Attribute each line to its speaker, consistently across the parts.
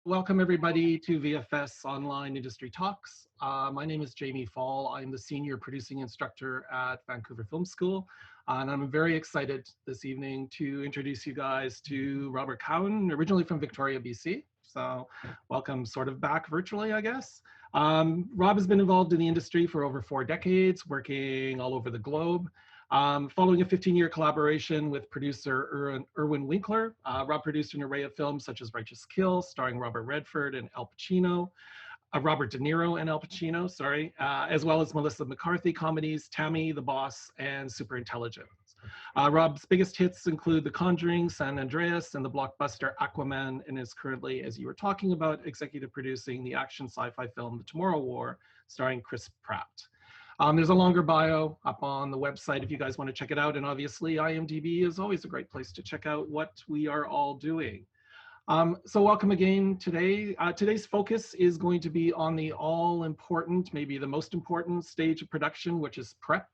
Speaker 1: Welcome everybody to VFS Online Industry Talks. My name is Jamie Fall. I'm the Senior Producing Instructor at Vancouver Film School. And I'm very excited this evening to introduce you guys to Robert Cowan, originally from Victoria, BC. So welcome sort of back virtually, I guess. Rob has been involved in the industry for over 4 decades, working all over the globe. Following a 15-year collaboration with producer Irwin Winkler, Rob produced an array of films such as Righteous Kill, starring Robert Redford and Al Pacino, Robert De Niro and Al Pacino, sorry, as well as Melissa McCarthy comedies, Tammy, The Boss, and Superintelligence. Rob's biggest hits include The Conjuring, San Andreas, and the blockbuster Aquaman, and is currently, as you were talking about, executive producing the action sci-fi film The Tomorrow War, starring Chris Pratt. There's a longer bio up on the website if you guys want to check it out. And obviously, IMDb is always a great place to check out what we are all doing. So welcome again today. Today's focus is going to be on the all-important, maybe the most important stage of production, which is prep,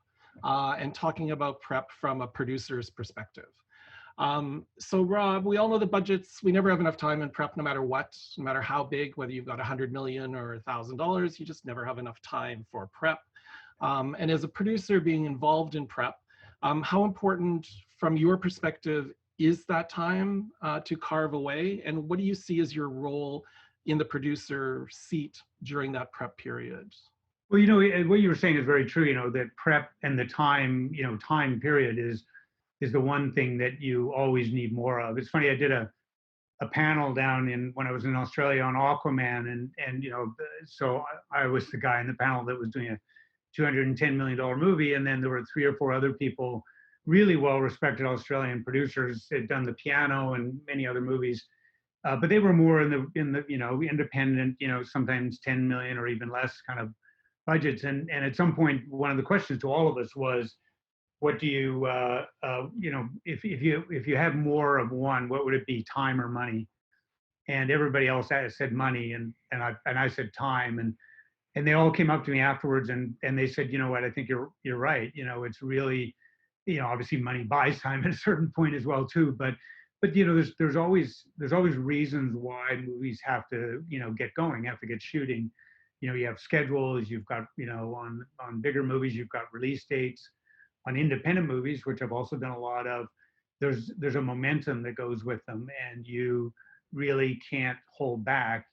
Speaker 1: and talking about prep from a producer's perspective. So Rob, we all know the budgets, we never have enough time in prep no matter what, no matter how big, whether you've got $100 million or $1,000, you just never have enough time for prep. And as a producer being involved in prep, how important from your perspective is that time to carve away? And what do you see as your role in the producer seat during that prep period?
Speaker 2: Well, what you were saying is very true, that prep and the time, time period is the one thing that you always need more of. It's funny, I did a panel down when I was in Australia on Aquaman, and so I was the guy in the panel that was doing a $210 million movie, and then there were 3 or 4 other people, really well-respected Australian producers, had done The Piano and many other movies, but they were more in the independent, sometimes 10 million or even less kind of budgets. And at some point, one of the questions to all of us was, what do you, if you have more of one, what would it be, time or money? And everybody else said money, and I said time, and they all came up to me afterwards and they said, you know what, I think you're right. It's really, obviously money buys time at a certain point as well too. But there's always reasons why movies have to, get going, have to get shooting. You have schedules, you've got, on bigger movies, you've got release dates. On independent movies, which I've also done a lot of, there's a momentum that goes with them, and you really can't hold back.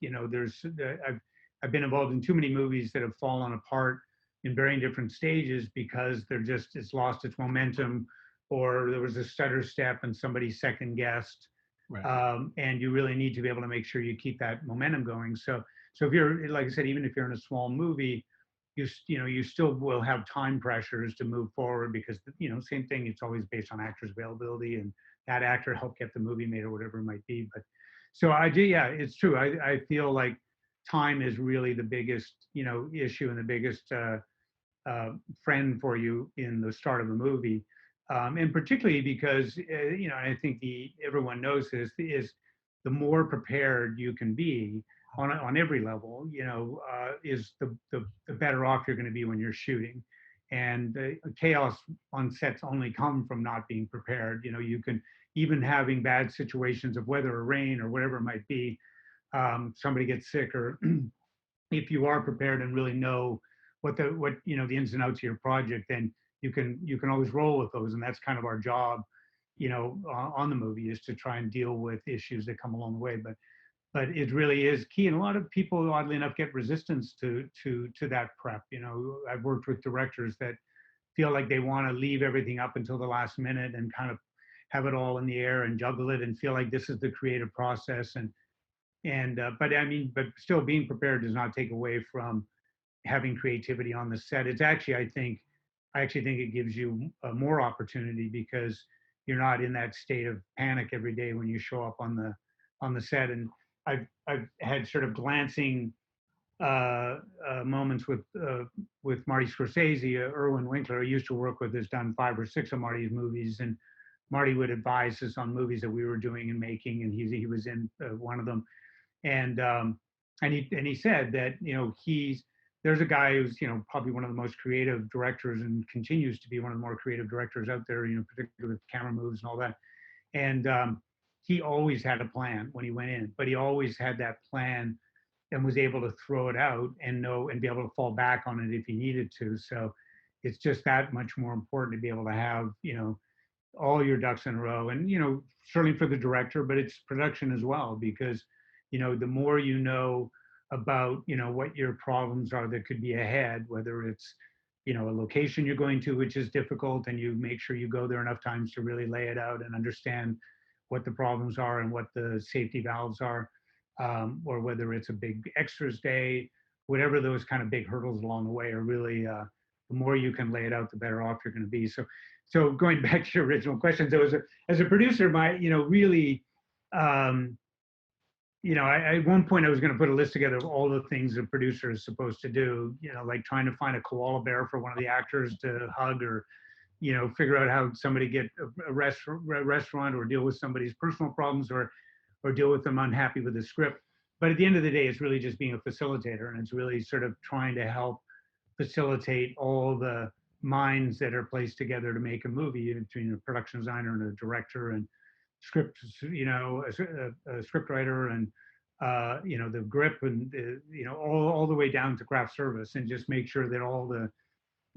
Speaker 2: I've been involved in too many movies that have fallen apart in very different stages because it's lost its momentum, or there was a stutter step and somebody second guessed. Right. And you really need to be able to make sure you keep that momentum going. So if you're, like I said, even if you're in a small movie, you still will have time pressures to move forward because, same thing, it's always based on actors' availability and that actor helped get the movie made or whatever it might be. But so I do, yeah, it's true. I feel like time is really the biggest, issue and the biggest friend for you in the start of a movie, and particularly because I think everyone knows this, is the more prepared you can be on every level, is the better off you're going to be when you're shooting. And chaos on sets only come from not being prepared. You can, even having bad situations of weather or rain or whatever it might be, somebody gets sick, or if you are prepared and really know what the ins and outs of your project, then you can always roll with those. And that's kind of our job, on the movie, is to try and deal with issues that come along the way. But it really is key. And a lot of people, oddly enough, get resistance to that prep. I've worked with directors that feel like they want to leave everything up until the last minute and kind of have it all in the air and juggle it and feel like this is the creative process. But still being prepared does not take away from having creativity on the set. It's actually, I actually think it gives you more opportunity because you're not in that state of panic every day when you show up on the set. And I've had sort of glancing moments with Marty Scorsese. Irwin Winkler, I used to work with, has done 5 or 6 of Marty's movies, and Marty would advise us on movies that we were doing and making, and he was in one of them. And he said that there's a guy who's probably one of the most creative directors and continues to be one of the more creative directors out there, particularly with camera moves and all that. And he always had a plan when he went in, but he always had that plan and was able to throw it out and know and be able to fall back on it if he needed to. So it's just that much more important to be able to have, all your ducks in a row. And, certainly for the director, but it's production as well, because, the more you know about, what your problems are that could be ahead, whether it's, a location you're going to, which is difficult, and you make sure you go there enough times to really lay it out and understand what the problems are and what the safety valves are, or whether it's a big extras day, whatever those kind of big hurdles along the way are really, the more you can lay it out, the better off you're going to be. So going back to your original question, so as a producer, my, really, at one point I was going to put a list together of all the things a producer is supposed to do, like trying to find a koala bear for one of the actors to hug, or, figure out how somebody get a restaurant, or deal with somebody's personal problems, or deal with them unhappy with the script. But at the end of the day, it's really just being a facilitator, and it's really sort of trying to help facilitate all the minds that are placed together to make a movie between a production designer and a director and script, a script writer, and the grip, and all the way down to craft service, and just make sure that all the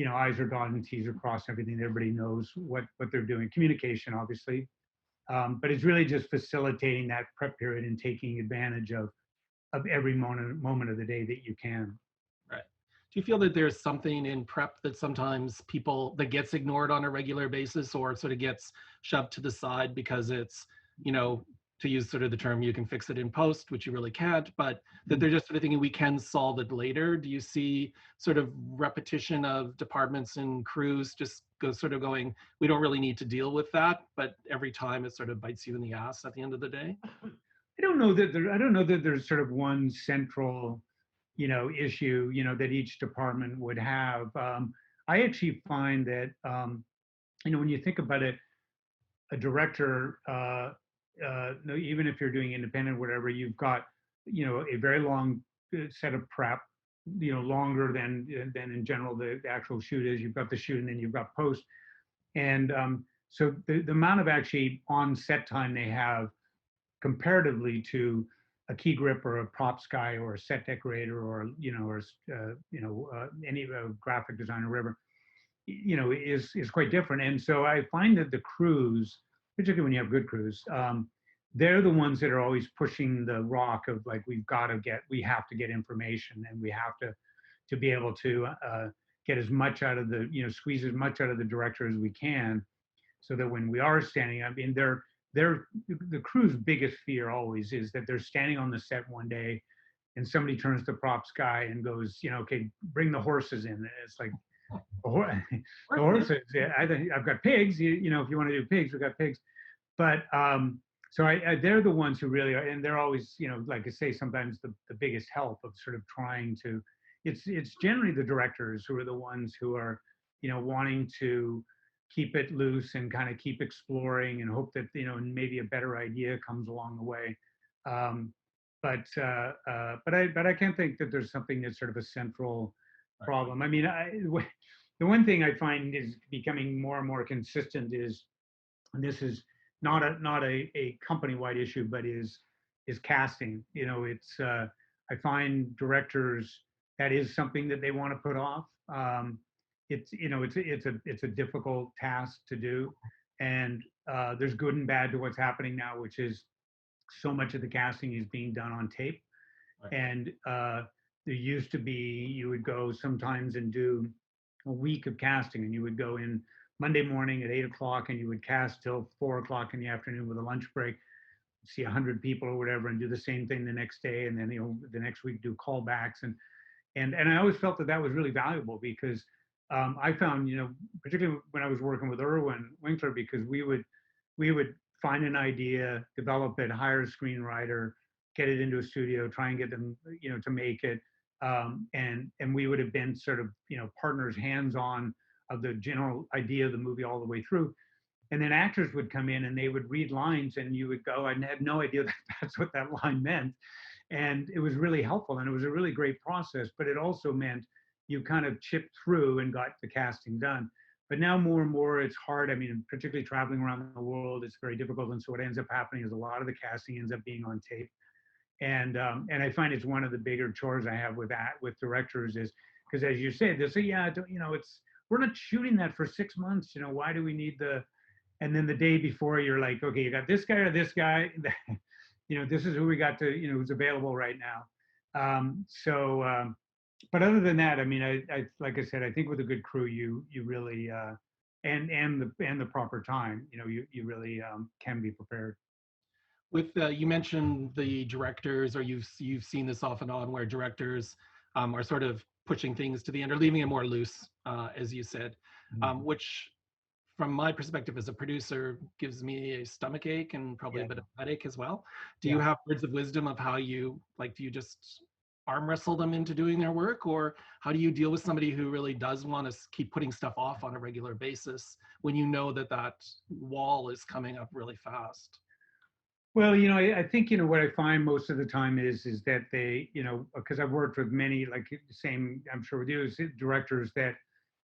Speaker 2: I's are dotted and T's are crossed, everything, everybody knows what they're doing. Communication, obviously, but it's really just facilitating that prep period and taking advantage of every moment of the day that you can.
Speaker 1: Right. Do you feel that there's something in prep that sometimes that gets ignored on a regular basis, or sort of gets shoved to the side because it's, to use sort of the term, you can fix it in post, which you really can't, but that they're just sort of thinking we can solve it later? Do you see sort of repetition of departments and crews just going, we don't really need to deal with that, but every time it sort of bites you in the ass at the end of the day?
Speaker 2: I don't know that there's sort of one central, issue, that each department would have. I actually find that, when you think about it, a director, no, even if you're doing independent, whatever, you've got, a very long set of prep, longer than in general the actual shoot is. You've got the shoot, and then you've got post, and so the amount of actually on set time they have comparatively to a key grip or a props guy or a set decorator, or any graphic designer, whatever, is quite different. And so I find that the crews, particularly when you have good crews, they're the ones that are always pushing the rock of like, we have to get information, and we have to be able to get as much out of the, squeeze as much out of the director as we can, so that when we are standing, I mean, the crew's biggest fear always is that they're standing on the set one day, and somebody turns to the props guy and goes, okay, bring the horses in. And it's like, the horses, yeah, I've got pigs. If you want to do pigs, we've got pigs. But so they're the ones who really are, and they're always, like I say, sometimes the biggest help of sort of trying to. It's generally the directors who are the ones who are, wanting to keep it loose and kind of keep exploring and hope that, maybe a better idea comes along the way. But I can't think that there's something that's sort of a central problem. I mean, the one thing I find is becoming more and more consistent is, and this is not a company-wide issue, but is casting. It's I find directors, that is something that they want to put off. It's a difficult task to do, and there's good and bad to what's happening now, which is so much of the casting is being done on tape. Right. And there used to be, you would go sometimes and do a week of casting, and you would go in Monday morning at 8 o'clock, and you would cast till 4 o'clock in the afternoon with a lunch break, see 100 people or whatever, and do the same thing the next day, and then the next week do callbacks, and I always felt that was really valuable, because I found, particularly when I was working with Irwin Winkler, because we would find an idea, develop it, hire a screenwriter, get it into a studio, try and get them, to make it, and we would have been sort of, partners, hands-on of the general idea of the movie all the way through. And then actors would come in and they would read lines, and you would go, I had no idea that that's what that line meant. And it was really helpful, and it was a really great process, but it also meant you kind of chipped through and got the casting done. But now more and more it's hard. I mean, particularly traveling around the world, it's very difficult. And so what ends up happening is a lot of the casting ends up being on tape. And I find it's one of the bigger chores I have with that with directors is because as you said, they'll say, yeah, you know, it's we're not shooting that for 6 months. You know, why do we need the and then the day before you're like, okay, you got this guy or this guy, you know, this is who we got to, you know, who's available right now. But other than that, I mean, I like I said, I think with a good crew, you really and the proper time, you know, you really can be prepared.
Speaker 1: With you mentioned the directors, or you've seen this off and on, where directors are sort of pushing things to the end or leaving it more loose, as you said,
Speaker 2: Mhm.
Speaker 1: which, from my perspective as a producer, gives me a stomach ache and probably a
Speaker 2: Yeah,
Speaker 1: bit of headache as well. Do you
Speaker 2: yeah.
Speaker 1: have words of wisdom of how you like? Do you just arm wrestle them into doing their work, or how do you deal with somebody who really does want to keep putting stuff off on a regular basis when you know that that wall is coming up really fast?
Speaker 2: Well, you know, I think, you know, what I find most of the time is that they, you know, because I've worked with many, like same, I'm sure with you, is directors that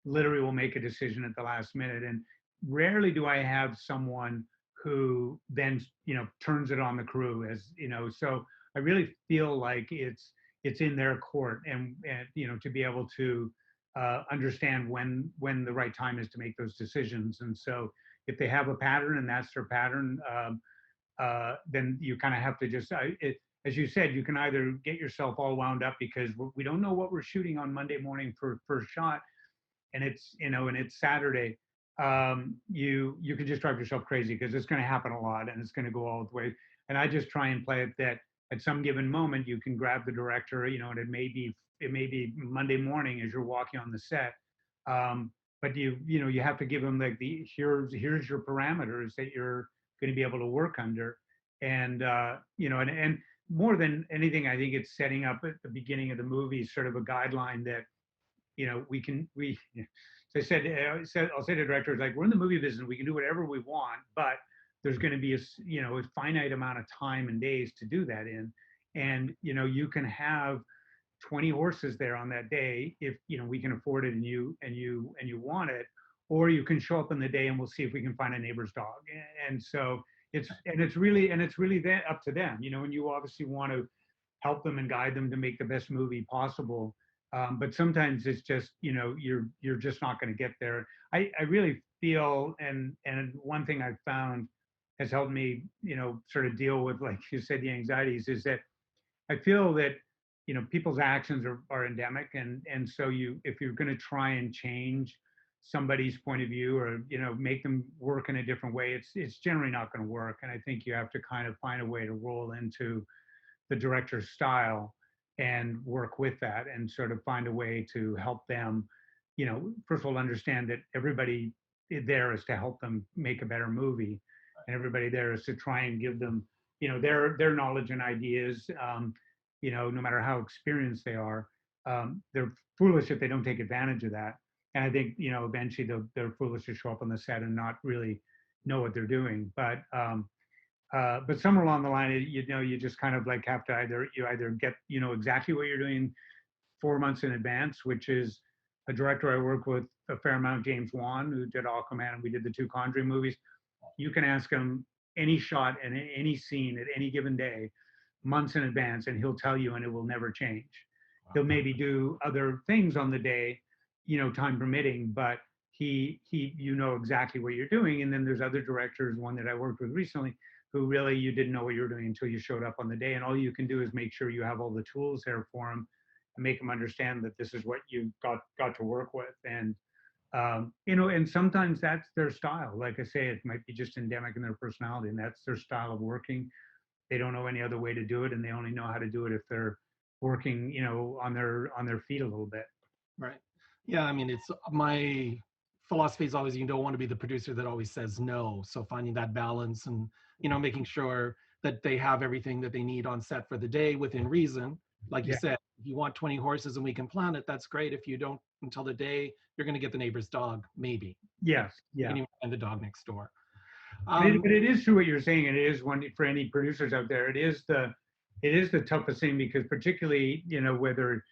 Speaker 2: literally will make a decision at the last minute. And rarely do I have someone who then, you know, turns it on the crew as, you know, so I really feel like it's in their court and you know, to be able to understand when the right time is to make those decisions. And so if they have a pattern and that's their pattern, then you kind of have to just, as you said, you can either get yourself all wound up because we don't know what we're shooting on Monday morning for first shot, and it's you know, and it's Saturday. You can just drive yourself crazy because it's going to happen a lot and it's going to go all the way. And I just try and play it that at some given moment you can grab the director, you know, and it may be Monday morning as you're walking on the set. Um, but you know you have to give them like the here's your parameters that you're going to be able to work under, and you know, and more than anything, I think it's setting up at the beginning of the movie sort of a guideline that you know we so I'll say to directors like we're in the movie business, we can do whatever we want, but there's going to be you know a finite amount of time and days to do that in, and you know you can have 20 horses there on that day if you know we can afford it and you want it, or you can show up in the day and we'll see if we can find a neighbor's dog. And so it's really that up to them, you know, and you obviously want to help them and guide them to make the best movie possible. But sometimes it's just you know you're just not going to get there. I really feel, and one thing I've found has helped me you know sort of deal with, like you said, the anxieties is that I feel that you know people's actions are endemic, and so you if you're going to try and change somebody's point of view or you know make them work in a different way, it's generally not going to work. And I think you have to kind of find a way to roll into the director's style and work with that and sort of find a way to help them, you know, first of all, understand that everybody there is to help them make a better movie, and everybody there is to try and give them, you know, their knowledge and ideas. You know, no matter how experienced they are, they're foolish if they don't take advantage of that. And I think, you know, eventually they're foolish to show up on the set and not really know what they're doing. But somewhere along the line, you know, you just kind of like have to either get you know exactly what you're doing 4 months in advance, which is a director I work with a fair amount, James Wan, who did Aquaman, and we did the two Conjuring movies. You can ask him any shot and any scene at any given day, months in advance, and he'll tell you, and it will never change. He'll maybe do other things on the day, you know, time permitting, but he you know exactly what you're doing. And then there's other directors, one that I worked with recently, who really you didn't know what you were doing until you showed up on the day, and all you can do is make sure you have all the tools there for them and make them understand that this is what you got to work with. And you know, and sometimes that's their style. Like I say, it might be just endemic in their personality, and that's their style of working. They don't know any other way to do it, and they only know how to do it if they're working, you know, on their feet a little bit.
Speaker 1: Right. Yeah, I mean, it's my philosophy is always you don't want to be the producer that always says no. So finding that balance and, making sure that they have everything that they need on set for the day within reason. Like you
Speaker 2: Yeah.
Speaker 1: said, if you want 20 horses and we can plan it, that's great. If you don't until the day, you're going to get the neighbor's dog, maybe.
Speaker 2: Yes.
Speaker 1: You can
Speaker 2: Yeah.
Speaker 1: even find the dog next door.
Speaker 2: But
Speaker 1: Um,
Speaker 2: it is true what you're saying, and it is one for any producers out there. It is the toughest thing because particularly you know whether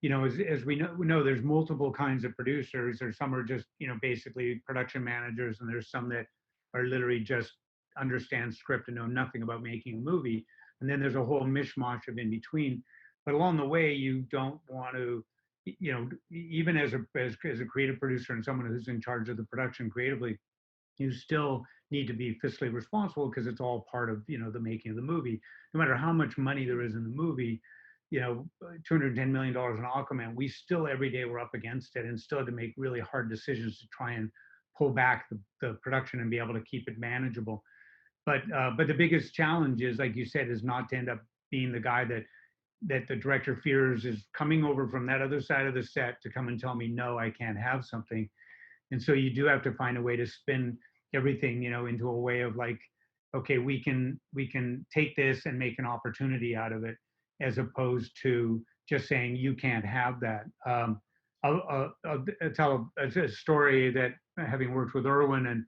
Speaker 2: as we know, there's multiple kinds of producers, or some are just, basically production managers, and there's some that are literally just understand script and know nothing about making a movie. And then there's a whole mishmash of in between. But along the way, you don't want to, even as a creative producer and someone who's in charge of the production creatively, you still need to be fiscally responsible because it's all part of the making of the movie. No matter how much money there is in the movie, $210 million in Aquaman, we still every day were up against it and still had to make really hard decisions to try and pull back the production and be able to keep it manageable. But the biggest challenge is, like you said, is not to end up being the guy that the director fears is coming over from that other side of the set to come and tell me, no, I can't have something. And so you do have to find a way to spin everything, into a way of like, okay, we can take this and make an opportunity out of it, as opposed to just saying you can't have that. I'll tell a story that, having worked with Irwin, and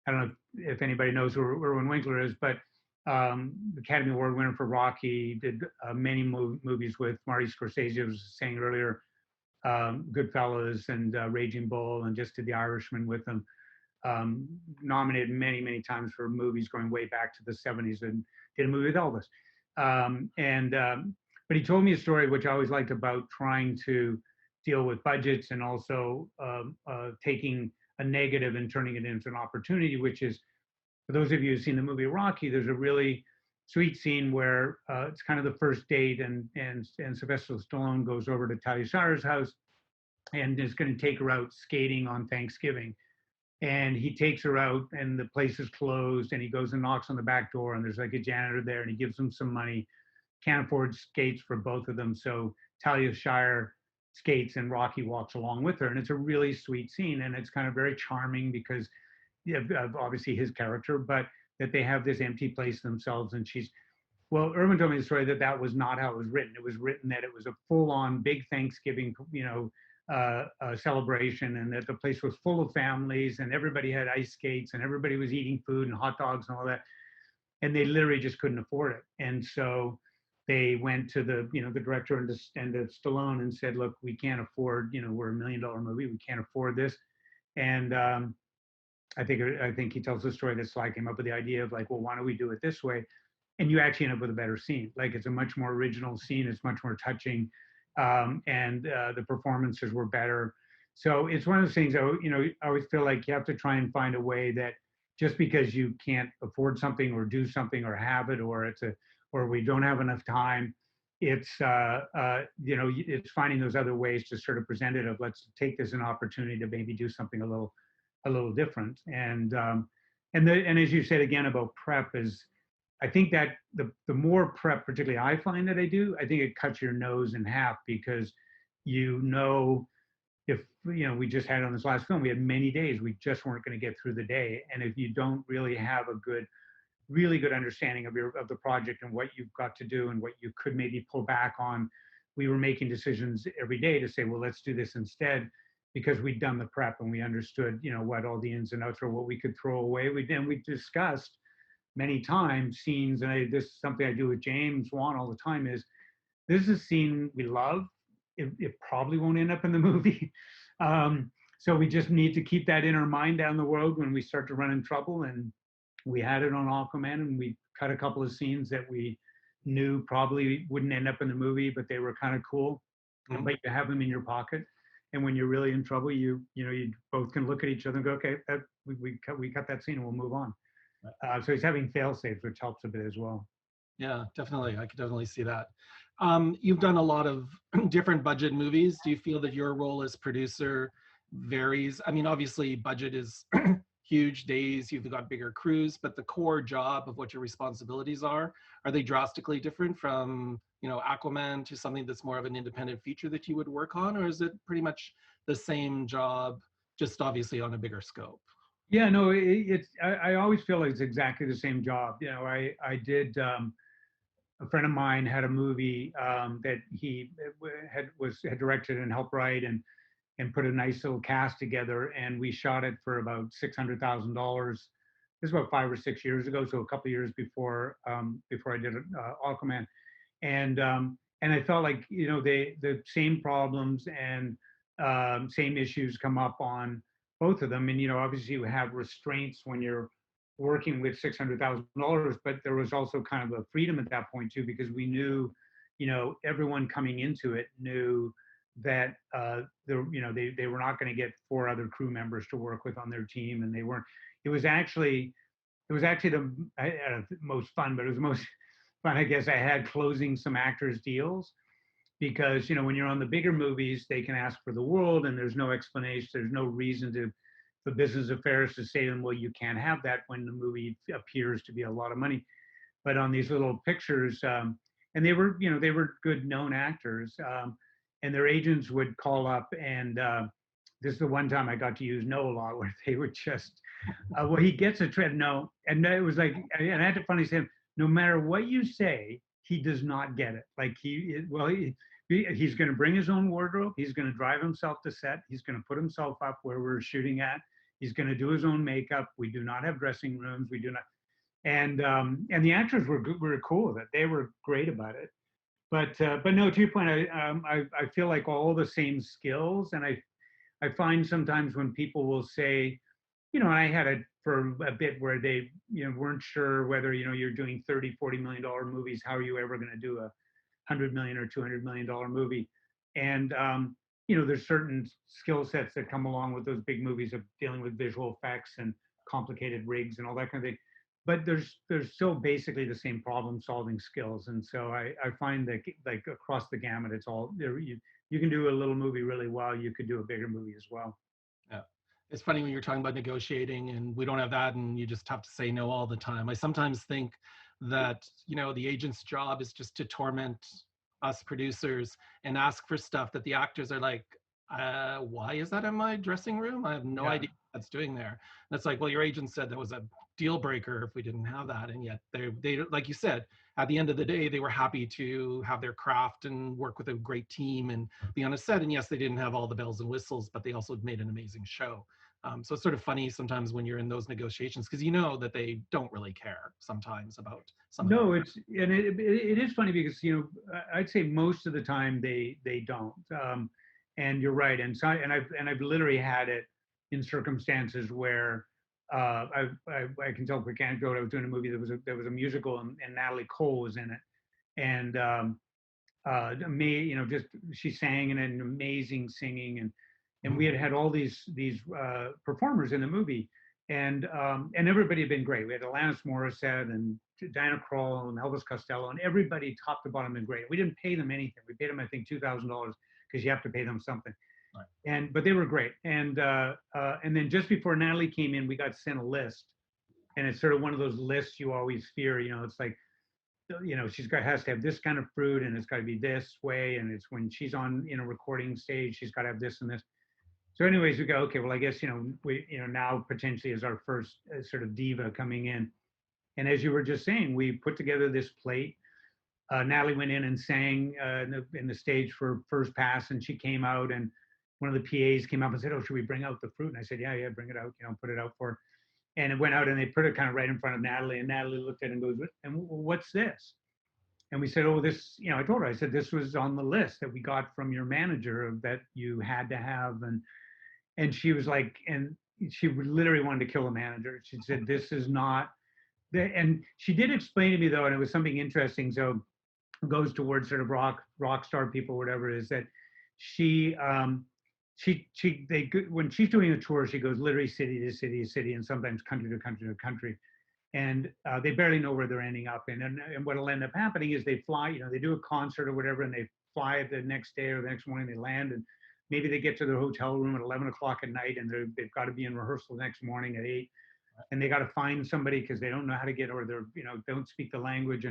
Speaker 2: I don't know if anybody knows who Irwin Winkler is, but Academy Award winner for Rocky, did many movies with Marty Scorsese, I was saying earlier, Goodfellas and Raging Bull, and just did The Irishman with them. Nominated many, many times for movies going way back to the 70s, and did a movie with Elvis. But he told me a story which I always liked about trying to deal with budgets, and also taking a negative and turning it into an opportunity, which is, for those of you who've seen the movie Rocky, there's a really sweet scene where it's kind of the first date, and Sylvester Stallone goes over to Talia Shire's house and is going to take her out skating on Thanksgiving. And he takes her out, and the place is closed, and he goes and knocks on the back door, and there's like a janitor there, and he gives them some money. Can't afford skates for both of them, so Talia Shire skates, and Rocky walks along with her, and it's a really sweet scene, and it's kind of very charming because, of obviously his character, but that they have this empty place themselves, and well, Irwin told me the story that was not how it was written. It was written that it was a full-on big Thanksgiving, celebration, and that the place was full of families, and everybody had ice skates, and everybody was eating food and hot dogs and all that, and they literally just couldn't afford it. And so they went to the director and to Stallone and said, look, we can't afford, we're $1 million movie, we can't afford this. And I think he tells the story that Sly came up with the idea of like, well, why don't we do it this way? And you actually end up with a better scene. Like, it's a much more original scene. It's much more touching, and the performances were better. So it's one of those things. I always feel like you have to try and find a way that, just because you can't afford something or do something or have it, or or we don't have enough time, it's it's finding those other ways to sort of present it, of let's take this an opportunity to maybe do something a little different. And as you said again about prep, is I think that the more prep, particularly I find that I do, I think it cuts your nose in half, because if we just had on this last film, we had many days we just weren't going to get through the day, and if you don't really have a really good understanding of the project and what you've got to do and what you could maybe pull back on, we were making decisions every day to say, well, let's do this instead, because we'd done the prep and we understood what all the ins and outs are, what we could throw away. We discussed many times scenes, and this is something I do with James Wan all the time, is this is a scene we love. It probably won't end up in the movie. So we just need to keep that in our mind down the road when we start to run in trouble. And we had it on Aquaman, and we cut a couple of scenes that we knew probably wouldn't end up in the movie, but they were kind of cool. Mm-hmm. But you have them in your pocket. And when you're really in trouble, you both can look at each other and go, okay, we cut that scene and we'll move on. So he's having fail safes, which helps a bit as well.
Speaker 1: Yeah, definitely. I could definitely see that. You've done a lot of different budget movies. Do you feel that your role as producer varies? I mean, obviously budget is huge days, you've got bigger crews, but the core job of what your responsibilities are they drastically different from, Aquaman to something that's more of an independent feature that you would work on? Or is it pretty much the same job, just obviously on a bigger scope?
Speaker 2: Yeah, no, I always feel like it's exactly the same job. I did, a friend of mine had a movie that he had directed and helped write, and put a nice little cast together, and we shot it for about $600,000. This is about 5 or 6 years ago, so a couple of years before I did Aquaman, and and I felt like, the same problems and same issues come up on both of them. And obviously you have restraints when you're working with $600,000, but there was also kind of a freedom at that point too, because we knew, everyone coming into it knew that they were not going to get four other crew members to work with on their team, and they weren't. It was actually the most fun, but it was the most fun, I guess, I had closing some actors deals, because when you're on the bigger movies, they can ask for the world, and there's no explanation, there's no reason to for business affairs to say to them, well, you can't have that when the movie appears to be a lot of money. But on these little pictures, and they were good known actors, and their agents would call up, and this is the one time I got to use no a lot, where they would just, well, he gets a tread no, and it was like, and I had to finally say, no matter what you say, he does not get it. Like he's going to bring his own wardrobe. He's going to drive himself to set. He's going to put himself up where we're shooting at. He's going to do his own makeup. We do not have dressing rooms. We do not. And the actors were cool with it. They were great about it. But no, to your point, I feel like all the same skills, and I find sometimes when people will say, and I had it for a bit where they weren't sure whether you're doing 30-40 million dollar movies, how are you ever going to do a $100 million or $200 million movie? And there's certain skill sets that come along with those big movies of dealing with visual effects and complicated rigs and all that kind of thing. But there's still basically the same problem solving skills. And so I find that, like, across the gamut, it's all there. You can do a little movie really well. You could do a bigger movie as well.
Speaker 1: Yeah. It's funny when you're talking about negotiating and we don't have that and you just have to say no all the time. I sometimes think that, the agent's job is just to torment us producers and ask for stuff that the actors are like, why is that in my dressing room? I have no
Speaker 2: Yeah.
Speaker 1: idea what that's doing there. And it's like, well, your agent said that was a deal breaker if we didn't have that. And yet they, like you said, at the end of the day, they were happy to have their craft and work with a great team and be on a set. And yes, they didn't have all the bells and whistles, but they also made an amazing show. So it's sort of funny sometimes when you're in those negotiations, because you know that they don't really care sometimes about some of that.
Speaker 2: No, it is funny because I'd say most of the time they don't, and you're right, and so I've literally had it in circumstances where I can tell a quick anecdote. I was doing a movie that was a musical, and Natalie Cole was in it, and just she sang in an amazing singing, and we had all these performers in the movie, and everybody had been great. We had Alanis Morissette and Diana Krall and Elvis Costello, and everybody top to bottom been great. We didn't pay them anything. We paid them, I think, $2,000, because you have to pay them something. Right. But they were great. And then just before Natalie came in, we got sent a list, and it's sort of one of those lists you always fear. It's like, has to have this kind of fruit, and it's got to be this way, and it's when she's on in a recording stage, she's got to have this and this. So anyways, we go, okay, well, I guess we now potentially is our first sort of diva coming in. And as you were just saying, we put together this plate. Natalie went in and sang in the stage for first pass, and she came out, and one of the PAs came up and said, "Oh, should we bring out the fruit?" And I said, "Yeah, bring it out. Put it out for her." And it went out, and they put it kind of right in front of Natalie, and Natalie looked at it and goes, "And what's this?" And we said, "Oh, this." I told her, I said, "This was on the list that we got from your manager that you had to have," and she was like, and she literally wanted to kill the manager. She said, "This is not." And she did explain to me, though, and it was something interesting. So it goes towards sort of rock star people, whatever it is, that she when she's doing a tour, she goes literally city to city to city, and sometimes country to country to country, and they barely know where they're ending up in. And what'll end up happening is they fly, they do a concert or whatever, and they fly the next day or the next morning. They land, and maybe they get to their hotel room at 11 o'clock at night, and they've got to be in rehearsal the next morning at 8, and they got to find somebody because they don't know how to get, or they're don't speak the language.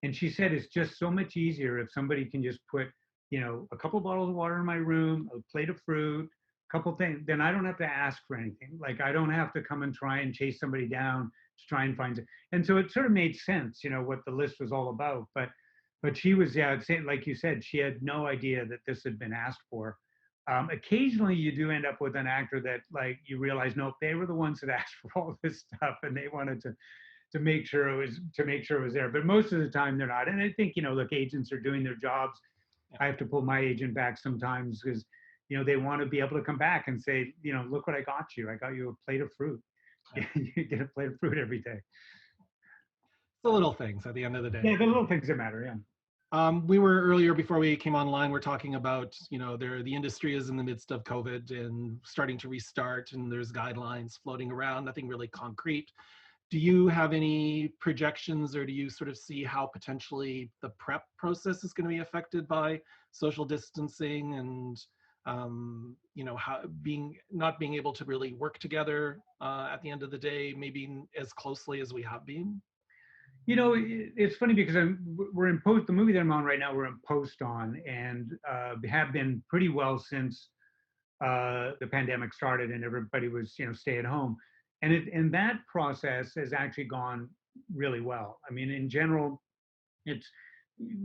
Speaker 2: And she said it's just so much easier if somebody can just put a couple bottles of water in my room, a plate of fruit, a couple things, then I don't have to ask for anything. Like, I don't have to come and try and chase somebody down to try and find it. And so it sort of made sense, what the list was all about. But she was, like you said, she had no idea that this had been asked for. Occasionally you do end up with an actor that, like, you realize, no, they were the ones that asked for all this stuff, and they wanted to make sure it was there. But most of the time they're not. And I think, look, agents are doing their jobs.
Speaker 1: Yeah.
Speaker 2: I have to pull my agent back sometimes because, they want to be able to come back and say, look what I got you. I got you a plate of fruit.
Speaker 1: Yeah.
Speaker 2: You get a plate of fruit every day.
Speaker 1: The little things at the end of the day.
Speaker 2: Yeah, the little things that matter. Yeah.
Speaker 1: We were earlier before we came online, we're talking about, the industry is in the midst of COVID and starting to restart, and there's guidelines floating around, nothing really concrete. Do you have any projections, or do you sort of see how potentially the prep process is going to be affected by social distancing and, how not being able to really work together at the end of the day, maybe as closely as we have been?
Speaker 2: It's funny because we're in post. The movie that I'm on right now, we're in post on, and have been pretty well since the pandemic started, and everybody was, stay at home, and that process has actually gone really well. I mean, in general, it's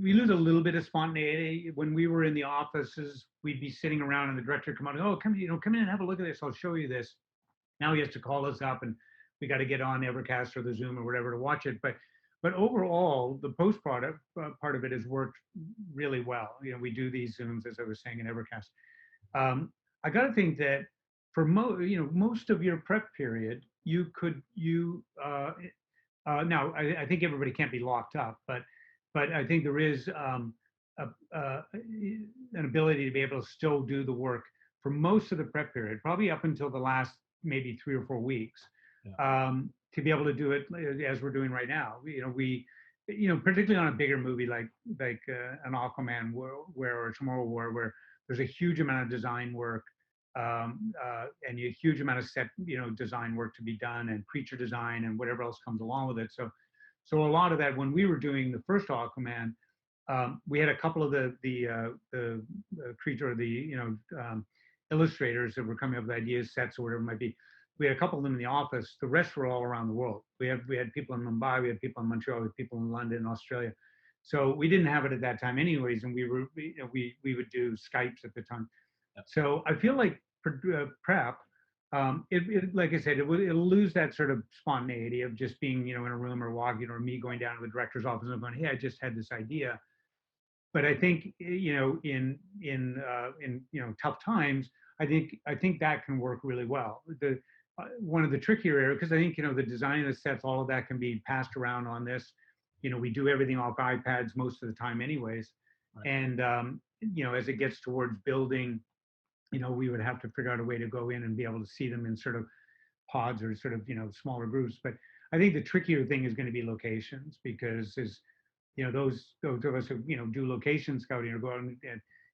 Speaker 2: we lose a little bit of spontaneity. When we were in the offices, we'd be sitting around, and the director would come out, oh, come in and have a look at this. I'll show you this. Now he has to call us up, and we got to get on Evercast or the Zoom or whatever to watch it. But overall, the post product part of it has worked really well. We do these Zooms, as I was saying, in Evercast. I got to think that for most of your prep period, now I think everybody can't be locked up, but I think there is an ability to be able to still do the work for most of the prep period, probably up until the last maybe 3 or 4 weeks,
Speaker 1: Yeah.
Speaker 2: to be able to do it as we're doing right now. Particularly on a bigger movie like an Aquaman or Tomorrow War, where there's a huge amount of design work, and a huge amount of set design work to be done, and creature design and whatever else comes along with it. So a lot of that, when we were doing the first Aquaman, we had a couple of the creature or illustrators that were coming up with ideas, sets, or whatever it might be. We had a couple of them in the office. The rest were all around the world. We had people in Mumbai, we had people in Montreal, we had people in London and Australia. So we didn't have it at that time anyways, and we would do Skypes at the time.
Speaker 1: Yeah.
Speaker 2: So I feel like prep, like I said, it'll lose that sort of spontaneity of just being in a room or walking, or me going down to the director's office and going, hey, I just had this idea. But I think in tough times, I think that can work really well. One of the trickier areas, because I think the design of the sets, all of that can be passed around on this. We do everything off iPads most of the time, anyways.
Speaker 1: Right.
Speaker 2: And as it gets towards building, we would have to figure out a way to go in and be able to see them in sort of pods or sort of smaller groups. But I think the trickier thing is going to be locations, because as those of us who do location scouting or go out and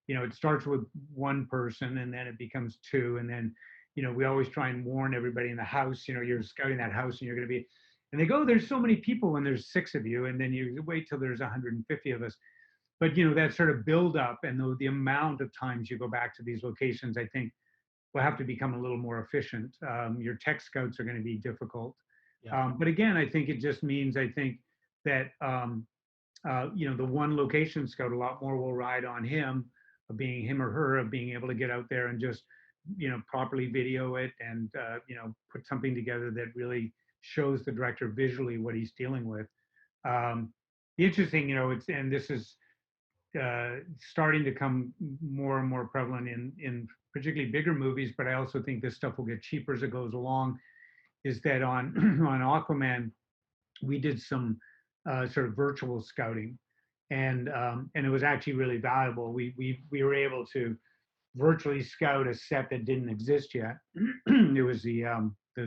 Speaker 2: it starts with one person, and then it becomes two, and then we always try and warn everybody in the house, you're scouting that house and you're going to be, and they go, there's so many people when there's 6 of you, and then you wait till there's 150 of us. But that sort of build up and the amount of times you go back to these locations, I think will have to become a little more efficient. Your tech scouts are going to be difficult.
Speaker 1: Yeah.
Speaker 2: But again, I think it just means, I think that the one location scout, a lot more will ride on him, of being him or her, of being able to get out there and just properly video it, and put something together that really shows the director visually what he's dealing with. The interesting, and this is starting to come more and more prevalent in particularly bigger movies, but I also think this stuff will get cheaper as it goes along, is that on on Aquaman, we did some sort of virtual scouting, and it was actually really valuable. We were able to virtually scout a set that didn't exist yet. It was the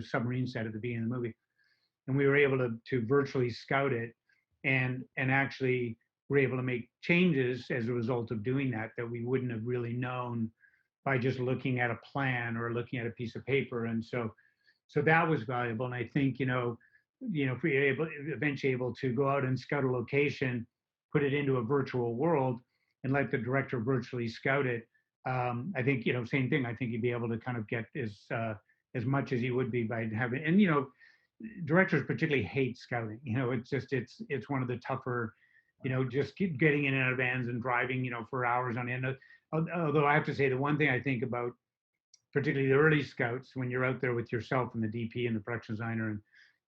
Speaker 2: submarine set at the beginning of the movie, and we were able to virtually scout it, and actually were able to make changes as a result of doing that we wouldn't have really known by just looking at a plan or looking at a piece of paper. And so that was valuable. And I think if we're eventually able to go out and scout a location, put it into a virtual world, and let the director virtually scout it, I think same thing. I think you'd be able to kind of get as much as you would be by having, and directors particularly hate scouting. It's one of the tougher, just keep getting in and out of vans and driving for hours on end. Although I have to say, the one thing I think about particularly the early scouts, when you're out there with yourself and the DP and the production designer, and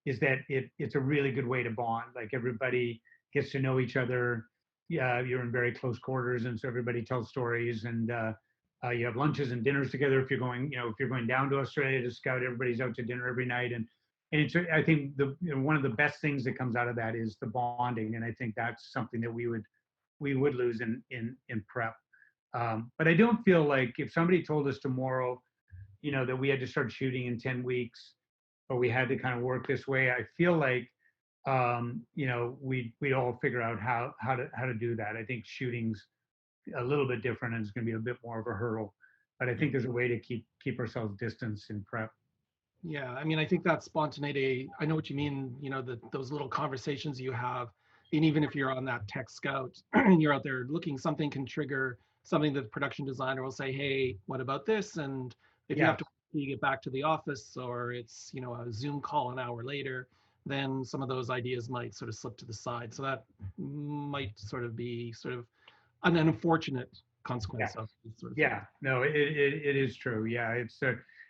Speaker 2: is that it's a really good way to bond. Like everybody gets to know each other. Yeah, you're in very close quarters, and so everybody tells stories, and you have lunches and dinners together. If you're going, if you're going down to Australia to scout, everybody's out to dinner every night, and it's, I think one of the best things that comes out of that is the bonding, and I think that's something that we would lose in prep. But I don't feel like if somebody told us tomorrow, that we had to start shooting in 10 weeks, or we had to kind of work this way, I feel like we'd all figure out how to do that. I think shooting's a little bit different, and it's going to be a bit more of a hurdle. But I think there's a way to keep ourselves distanced in prep.
Speaker 1: Yeah, I mean, I think that spontaneity, I know what you mean, those little conversations you have, and even if you're on that tech scout and you're out there looking, something can trigger something that the production designer will say, hey, what about this? And if you have
Speaker 2: Yeah,
Speaker 1: to you get back to the office, or it's, a Zoom call an hour later, then some of those ideas might sort of slip to the side. So that might sort of be sort of an unfortunate
Speaker 2: yeah,
Speaker 1: consequence of these sort of things.
Speaker 2: yeah. No, it is true. Yeah,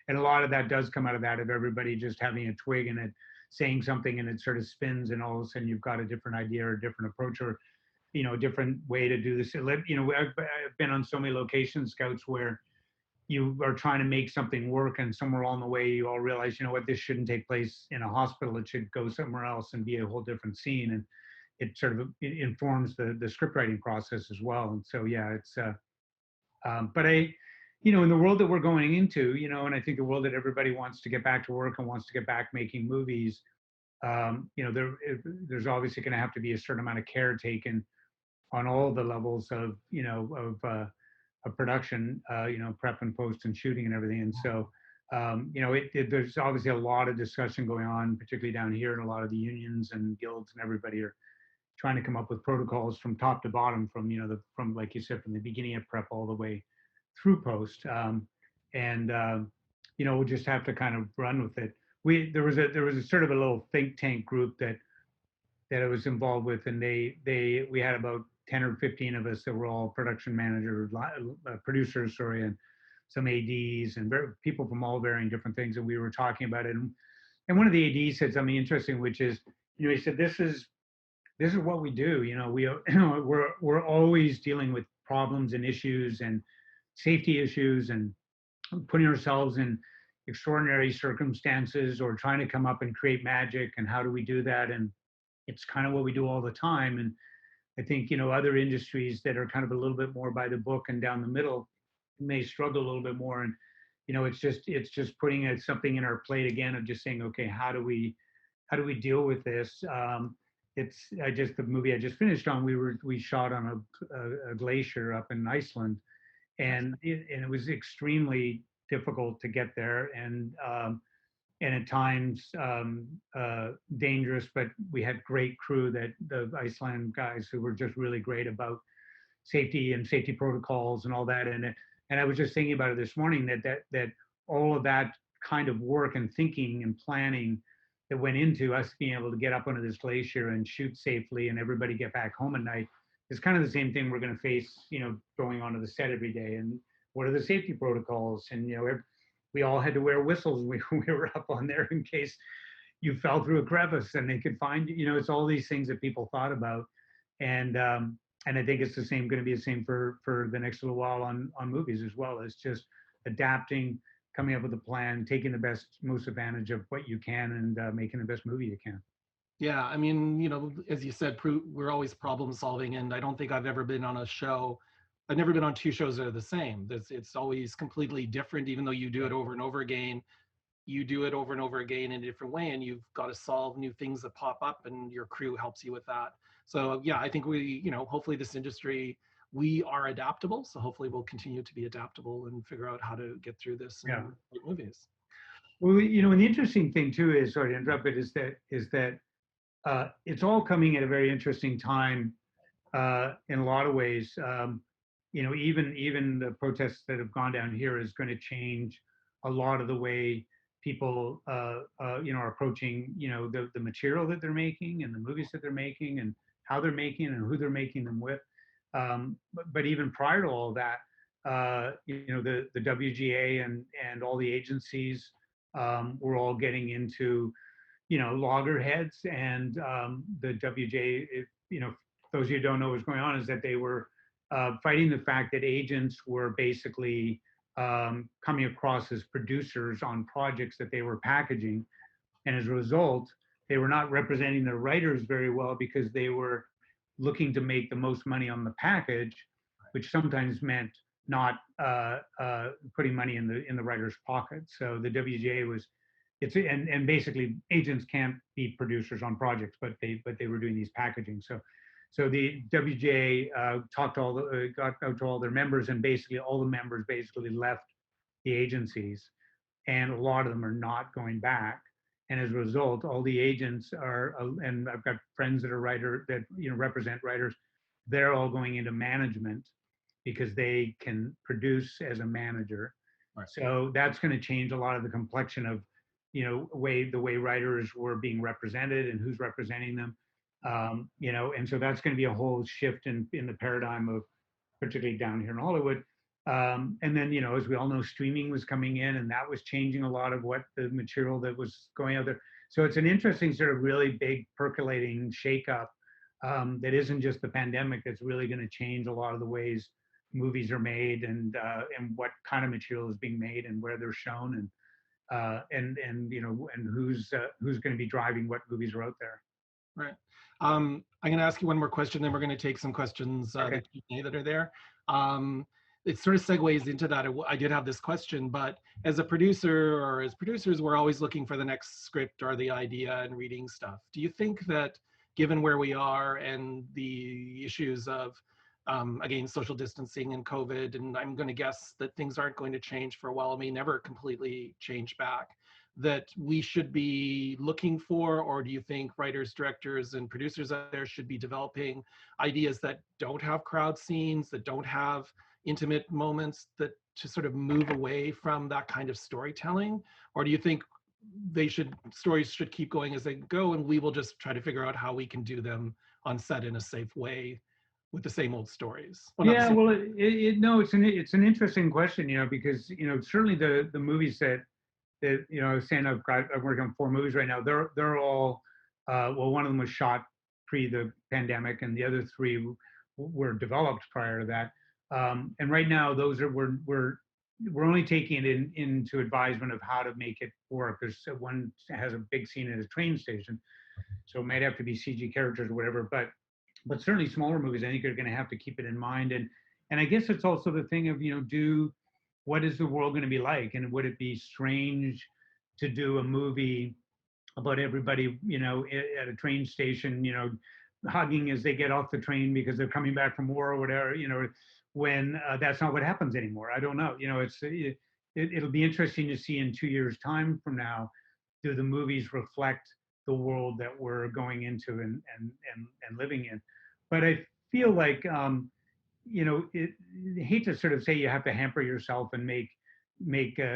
Speaker 2: and a lot of that does come out of that, of everybody just having a twig and it saying something, and it sort of spins, and all of a sudden you've got a different idea or a different approach, or a different way to do this. I've been on so many location scouts where you are trying to make something work, and somewhere along the way you all realize, what, this shouldn't take place in a hospital, it should go somewhere else and be a whole different scene, and it sort of it informs the script writing process as well. And so yeah, it's but in the world that we're going into, and I think the world that everybody wants to get back to work and wants to get back making movies, there's obviously going to have to be a certain amount of care taken on all the levels of production, prep and post and shooting and everything. And so, there's obviously a lot of discussion going on, particularly down here, and a lot of the unions and guilds and everybody are trying to come up with protocols from top to bottom, from from, like you said, from the beginning of prep all the way through post. And we'll just have to kind of run with it. There was a sort of a little think tank group that I was involved with, and we had about 10 or 15 of us that were all production managers, producers, sorry, and some ADs, and people from all varying different things. And we were talking about it, and one of the ADs said something interesting, which is, he said, this is what we do. We're always dealing with problems and issues and safety issues, and putting ourselves in extraordinary circumstances, or trying to come up and create magic. And how do we do that? And it's kind of what we do all the time. And I think, other industries that are kind of a little bit more by the book and down the middle may struggle a little bit more. And, it's just putting something in our plate again, of just saying, okay, how do we deal with this? The movie I just finished on, we shot on a glacier up in Iceland, and it was extremely difficult to get there, and at times dangerous. But we had great crew, that the Iceland guys, who were just really great about safety and safety protocols and all that. And I was just thinking about it this morning, that all of that kind of work and thinking and planning that went into us being able to get up onto this glacier and shoot safely, and everybody get back home at night, is kind of the same thing we're going to face, going onto the set every day. And what are the safety protocols? And we all had to wear whistles when we were up on there, in case you fell through a crevice and they could find you. It's all these things that people thought about. And I think it's going to be the same for the next little while on movies as well. It's just adapting, coming up with a plan, taking the most advantage of what you can, and making the best movie you can.
Speaker 1: Yeah, I mean, as you said, we're always problem solving, and I don't think I've ever been on a show. I've never been on two shows that are the same. It's always completely different, even though you do it over and over again. You do it over and over again in a different way, and you've got to solve new things that pop up, and your crew helps you with that. So yeah, I think hopefully this industry, we are adaptable. So hopefully we'll continue to be adaptable and figure out how to get through this
Speaker 2: Yeah.
Speaker 1: and make movies.
Speaker 2: Well, and the interesting thing too is, sorry to interrupt, it is that it's all coming at a very interesting time, in a lot of ways. Even the protests that have gone down here is going to change a lot of the way people, are approaching, the material that they're making, and the movies that they're making, and how they're making, and who they're making them with. But even prior to all that, the WGA and all the agencies were all getting into loggerheads, and the WJ, those of you who don't know what's going on, is that they were fighting the fact that agents were basically coming across as producers on projects that they were packaging, and as a result, they were not representing their writers very well because they were looking to make the most money on the package, which sometimes meant not putting money in the writer's pocket. So the WGA was, and basically agents can't be producers on projects, but they were doing these packaging. So the WGA talked to got out to all their members, and basically all the members basically left the agencies, and a lot of them are not going back. And as a result, all the agents are, and I've got friends that are writer that represent writers, they're all going into management because they can produce as a manager.
Speaker 1: Right.
Speaker 2: So that's going to change a lot of the complexion of, the way writers were being represented and who's representing them. And so that's going to be a whole shift in the paradigm of, particularly down here in Hollywood. And then, as we all know, streaming was coming in, and that was changing a lot of what the material that was going out there. So it's an interesting sort of really big percolating shakeup that isn't just the pandemic. That's really going to change a lot of the ways movies are made, and what kind of material is being made, and where they're shown, and who's going to be driving what movies are out there.
Speaker 1: Right. I'm going to ask you one more question, then we're going to take some questions
Speaker 2: Okay.
Speaker 1: that are there. It sort of segues into that. I did have this question, but as a producer, or as producers, we're always looking for the next script or the idea and reading stuff. Do you think that, given where we are and the issues of, again, social distancing and COVID, and I'm going to guess that things aren't going to change for a while, it may never completely change back, that we should be looking for? Or do you think writers, directors, and producers out there should be developing ideas that don't have crowd scenes, that don't have intimate moments, that to sort of move away from that kind of storytelling? Or do you think stories should keep going as they go, and we will just try to figure out how we can do them on set in a safe way with the same old stories?
Speaker 2: Well, yeah, well, it's an interesting question, because certainly the movies that I was saying, I'm working on 4 movies right now. They're all one of them was shot pre the pandemic, and the other 3 were developed prior to that. And right now, those are we're only taking it into advisement of how to make it work. There's one has a big scene at a train station, so it might have to be CG characters or whatever. But certainly smaller movies, I think, are going to have to keep it in mind. And I guess it's also the thing of what is the world going to be like, and would it be strange to do a movie about everybody at a train station hugging as they get off the train because they're coming back from war or whatever, when that's not what happens anymore. I don't know. It'll be interesting to see in 2 years' time from now, do the movies reflect the world that we're going into and living in? But I feel like I hate to sort of say you have to hamper yourself and make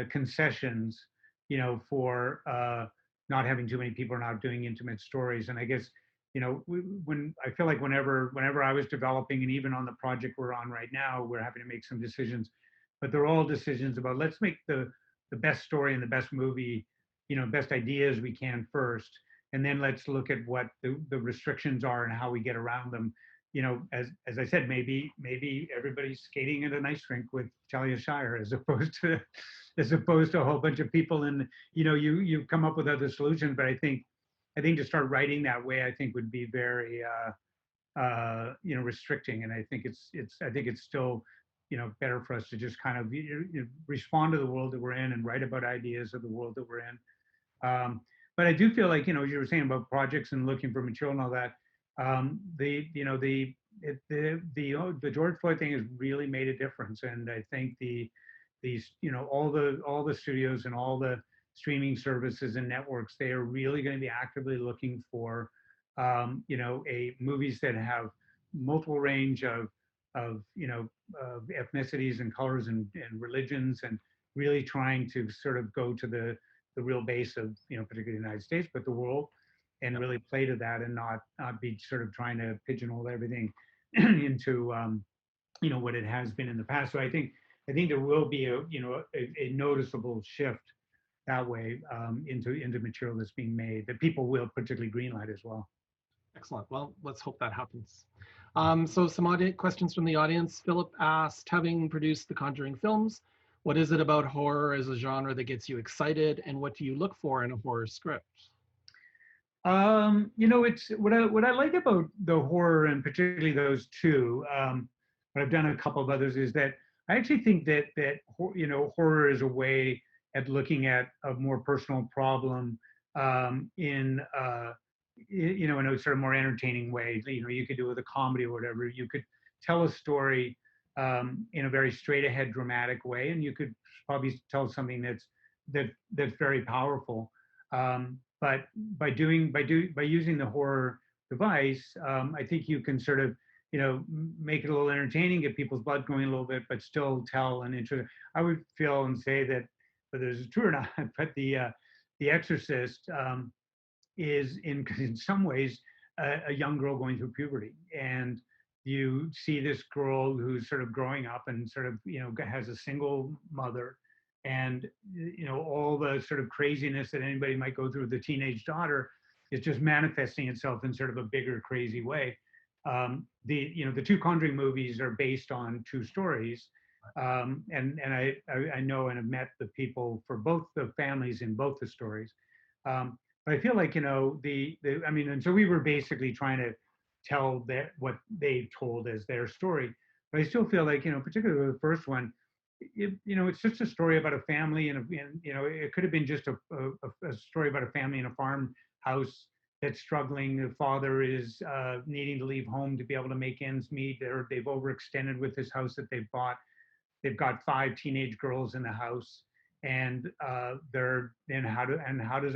Speaker 2: concessions, for not having too many people, or not doing intimate stories. And I guess when I feel like whenever I was developing, and even on the project we're on right now, we're having to make some decisions, but they're all decisions about, let's make the best story and the best movie, best ideas we can first, and then let's look at what the restrictions are and how we get around them. As I said, maybe everybody's skating at an ice rink with Talia Shire, as opposed to a whole bunch of people, and you come up with other solutions. But I think to start writing that way, I think would be very restricting. And I think it's still better for us to just kind of respond to the world that we're in and write about ideas of the world that we're in. But I do feel like, as you were saying about projects and looking for material and all that, the George Floyd thing has really made a difference. And I think all the studios and all the streaming services and networks, they are really going to be actively looking for movies that have multiple range of ethnicities and colors and religions, and really trying to sort of go to the real base of particularly the United States, but the world, and really play to that, and not be sort of trying to pigeonhole everything into what it has been in the past. So I think there will be a noticeable shift. that way into material that's being made that people will particularly greenlight as well.
Speaker 1: Excellent. Well, let's hope that happens. So some questions from the audience. Philip asked, having produced the Conjuring films, what is it about horror as a genre that gets you excited, and what do you look for in a horror script?
Speaker 2: It's what I like about the horror and particularly those two. But I've done a couple of others is that I actually think that horror is a way at looking at a more personal problem in in a sort of more entertaining way. You could do it with a comedy or whatever. You could tell a story in a very straight ahead dramatic way, and you could probably tell something that's very powerful. But by using the horror device, I think you can sort of make it a little entertaining, get people's blood going a little bit, but still tell an interest. I would feel and say that whether this is true or not, but the Exorcist is in some ways a young girl going through puberty, and you see this girl who's sort of growing up and sort of has a single mother, and all the sort of craziness that anybody might go through with the teenage daughter is just manifesting itself in sort of a bigger crazy way. The two Conjuring movies are based on true stories, and I know and have met the people for both the families in both the stories. But I feel like and so we were basically trying to tell that what they told as their story. But I still feel like particularly the first one, it's just a story about a family, and it could have been just a story about a family in a farmhouse that's struggling. The father is needing to leave home to be able to make ends meet. They've overextended with this house that they've bought. They've got 5 teenage girls in the house, and how does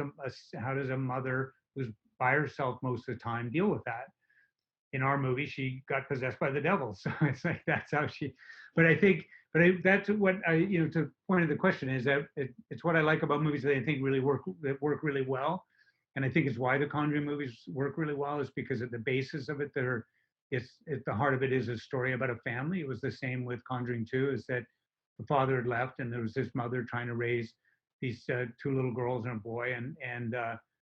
Speaker 2: a mother who's by herself most of the time deal with that? In our movie, she got possessed by the devil, so it's like that's how she. But I think, that's what to point of the question is that it's what I like about movies that I think really work really well, and I think it's why the Conjuring movies work really well is because at the basis of it, it's at the heart of it is a story about a family. It was the same with Conjuring 2, is that the father had left and there was this mother trying to raise these 2 little girls and a boy, and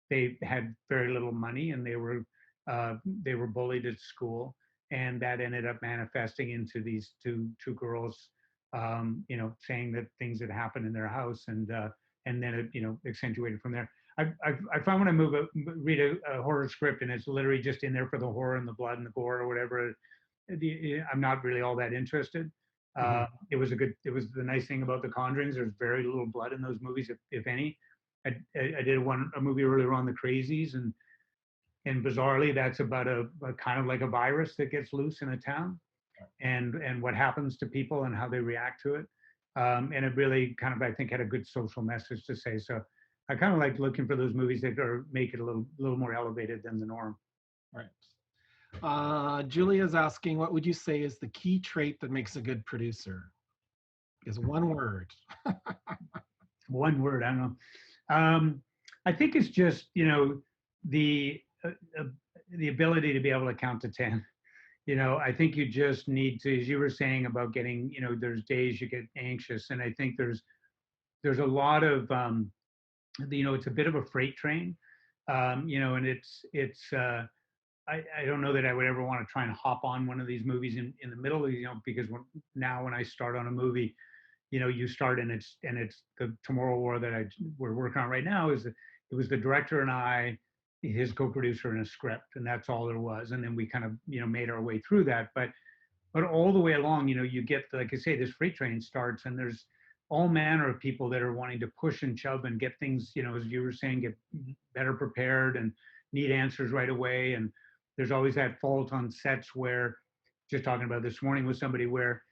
Speaker 2: they had very little money, and they were bullied at school, and that ended up manifesting into these two girls, saying that things had happened in their house, and then it accentuated from there. I find when I read a horror script and it's literally just in there for the horror and the blood and the gore or whatever, I'm not really all that interested.
Speaker 1: Mhm.
Speaker 2: It was the nice thing about the Conjurings. There's very little blood in those movies, if any. I did a movie earlier on, The Crazies, and bizarrely, that's about a kind of like a virus that gets loose in a town, and what happens to people and how they react to it. And it really kind of, I think, had a good social message to say. So I kind of like looking for those movies that make it a little more elevated than the norm.
Speaker 1: Right. Julia's asking, what would you say is the key trait that makes a good producer? Is one word.
Speaker 2: One word, I don't know. I think it's just the uh, uh, the ability to be able to count to 10. I think you just need to, as you were saying about getting, there's days you get anxious, and I think there's a lot of it's a bit of a freight train, and it's I don't know that I would ever want to try and hop on one of these movies in the middle, because when I start on a movie, you start, and it's the Tomorrow War that we're working on right now. It was the director and I, his co-producer, and a script, and that's all there was. And then we kind of made our way through that. But all the way along, you get, like I say, this freight train starts, and there's all manner of people that are wanting to push and shove and get things, as you were saying, get better prepared and need answers right away. And there's always that fault on sets where, just talking about this morning with somebody, where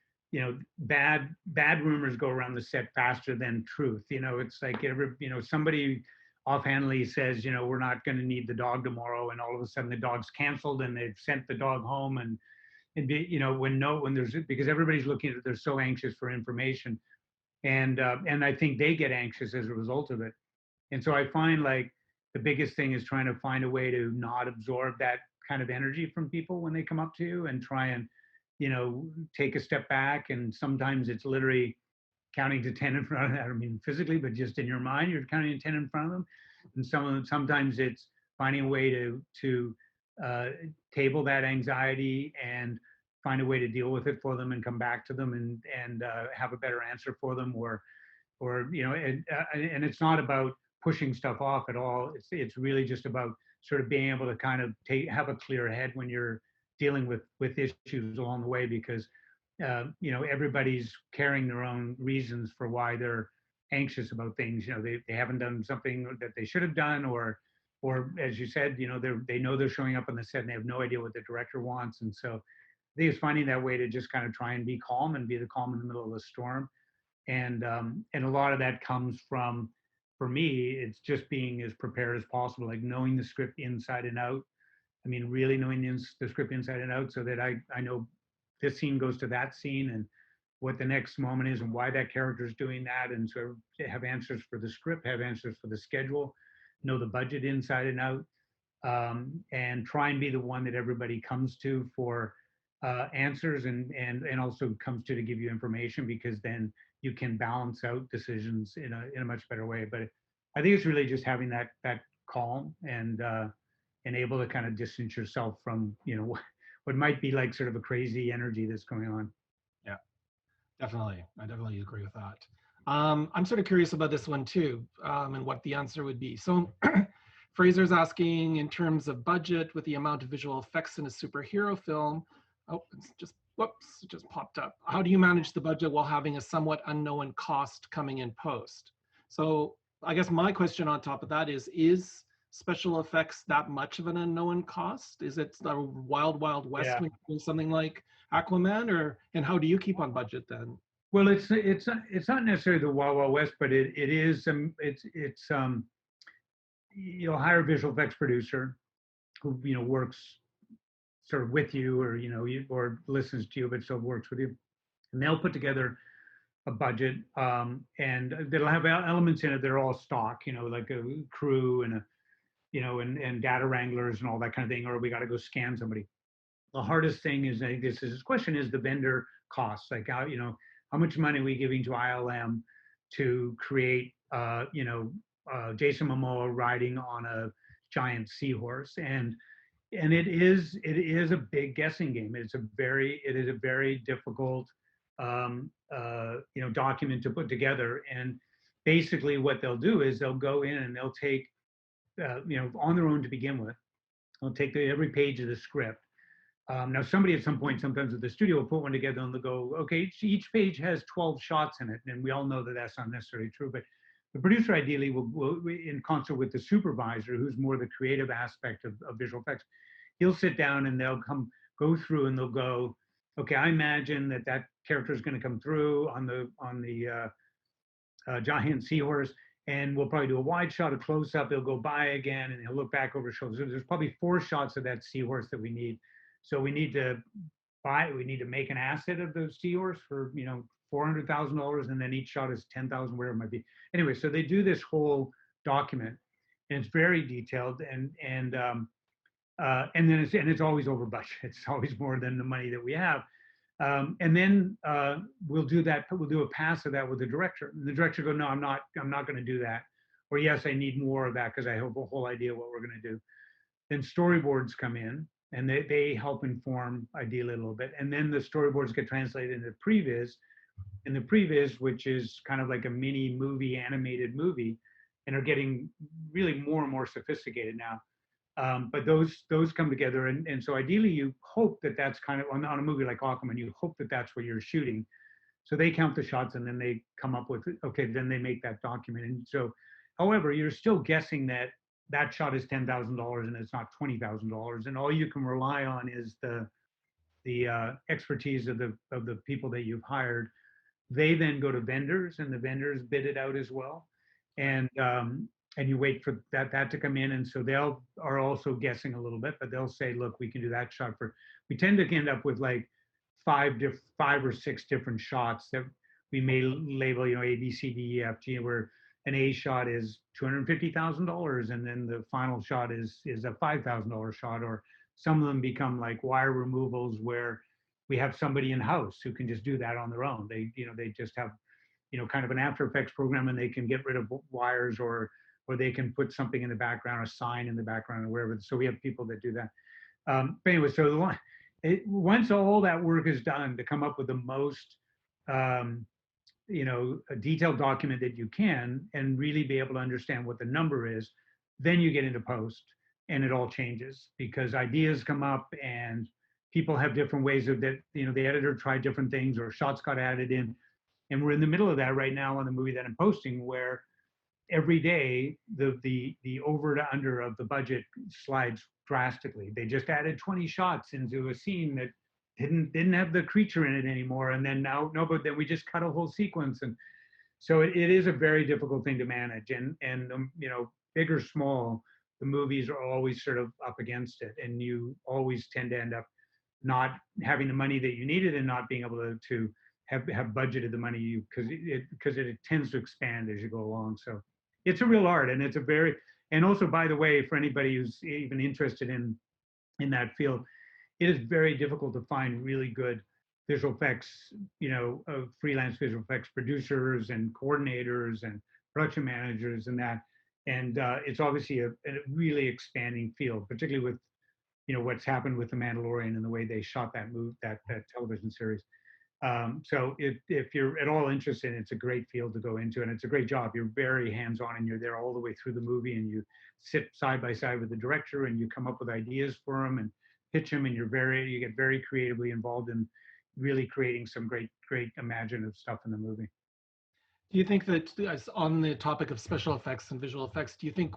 Speaker 2: bad rumors go around the set faster than truth. It's like somebody offhandedly says, we're not going to need the dog tomorrow, and all of a sudden the dog's canceled and they've sent the dog home, when there's, because everybody's looking at it, they're so anxious for information, and I think they get anxious as a result of it. And so I find, like, the biggest thing is trying to find a way to not absorb that kind of energy from people when they come up to you, and try and take a step back. And sometimes it's literally counting to 10 in front of them. I don't mean physically, but just in your mind, you're counting to 10 in front of them. And sometimes it's finding a way to uh, table that anxiety and find a way to deal with it for them and come back to them and have a better answer for them, or and it's not about pushing stuff off at all. It's really just about sort of being able to kind of have a clear head when you're dealing with issues along the way, because everybody's carrying their own reasons for why they're anxious about things. They haven't done something that they should have done, or as you said, they know they're showing up on the set and they have no idea what the director wants. And so I think it's finding that way to just kind of try and be calm and be the calm in the middle of the storm. And a lot of that comes from, for me, it's just being as prepared as possible, like knowing the script inside and out. I mean, really knowing the script inside and out, so that I know this scene goes to that scene and what the next moment is and why that character is doing that, and so have answers for the script, have answers for the schedule, know the budget inside and out, and try and be the one that everybody comes to for answers, and also comes to give you information, because then you can balance out decisions in a much better way. But I think it's really just having that calm and able to kind of distance yourself from what might be like sort of a crazy energy that's going on.
Speaker 1: Yeah, definitely. I definitely agree with that. I'm sort of curious about this one too, and what the answer would be. So Fraser's asking, in terms of budget, with the amount of visual effects in a superhero film, oh, it's just, whoops, it just popped up. How do you manage the budget while having a somewhat unknown cost coming in post? So I guess my question on top of that is special effects that much of an unknown cost? Is it the wild, wild west
Speaker 2: Yeah.
Speaker 1: when you do something like Aquaman, and how do you keep on budget then?
Speaker 2: Well, it's not necessarily the Wild Wild West, but it is it's you'll hire a visual effects producer who works sort of with you, or or listens to you, but still works with you, and they'll put together a budget, and that'll have elements in it that are all stock, like a crew and a and data wranglers and all that kind of thing, or we got to go scan somebody. The hardest thing is, I think this question is the vendor costs, like how much money are we giving to ILM to create Jason Momoa riding on a giant seahorse, and it is a big guessing game. It is a very difficult document to put together. And basically what they'll do is they'll go in and they'll take on their own to begin with. They'll take every page of the script. Now, somebody at some point, sometimes at the studio, will put one together and they'll go, okay, each page has 12 shots in it. And we all know that that's not necessarily true. But the producer ideally will, in concert with the supervisor, who's more the creative aspect of visual effects, he'll sit down and they'll go through and they'll go, okay, I imagine that character is going to come through on the giant seahorse, and we'll probably do a wide shot, a close up. He'll go by again, and he'll look back over his shoulder. So there's probably 4 shots of that seahorse that we need. So we need to make an asset of the seahorse for $400,000, and then each shot is 10,000, whatever it might be. Anyway, so they do this whole document, and it's very detailed, and then it's always over budget. It's always more than the money that we have. And then we'll do that. We'll do a pass of that with the director. And the director go, no, I'm not going to do that. Or yes, I need more of that because I have a whole idea what we're going to do. Then storyboards come in, and they help inform ideally a little bit. And then the storyboards get translated into previs. And the previs, which is kind of like a mini movie, animated movie, and are getting really more and more sophisticated now. But those come together, and so ideally you hope that that's kind of on a movie like Aquaman, you hope that that's what you're shooting. So they count the shots, and then they come up with, okay, then they make that document. And so, however, you're still guessing that shot is $10,000 and it's not $20,000, and all you can rely on is the expertise of the people that you've hired. They then go to vendors, and the vendors bid it out as well, and you wait for that to come in. And so they'll are also guessing a little bit, but they'll say, look, we can do that shot for. We tend to end up with like 5 or 6 different shots that we may label, A, B, C, D, E, F, G, where an A shot is $250,000, and then the final shot is a $5,000 shot, or some of them become like wire removals where we have somebody in house who can just do that on their own. They just have kind of an After Effects program, and they can get rid of wires, or they can put something in the background, a sign in the background, or wherever. So we have people that do that. But anyway, so once all that work is done to come up with the most, um, a detailed document that you can, and really be able to understand what the number is, then you get into post, and it all changes because ideas come up and people have different ways of that. The editor tried different things, or shots got added in, and we're in the middle of that right now on the movie that I'm posting, where every day the over to under of the budget slides drastically. They just added 20 shots into a scene that didn't have the creature in it anymore, and then now no, but then we just cut a whole sequence. And so it is a very difficult thing to manage, and big or small, the movies are always sort of up against it, and you always tend to end up not having the money that you needed, and not being able to have budgeted the money you, because it tends to expand as you go along. So it's a real art, and it's a very, and also, by the way, for anybody who's even interested in that field, it is very difficult to find really good visual effects, freelance visual effects producers and coordinators and production managers and that. And it's obviously a really expanding field, particularly with what's happened with The Mandalorian and the way they shot that television series. So if you're at all interested, it's a great field to go into, and it's a great job. You're very hands-on, and you're there all the way through the movie, and you sit side by side with the director, and you come up with ideas for them and pitch them, and you get very creatively involved in really creating some great imaginative stuff in the movie.
Speaker 1: Do you think that, on the topic of special effects and visual effects, do you think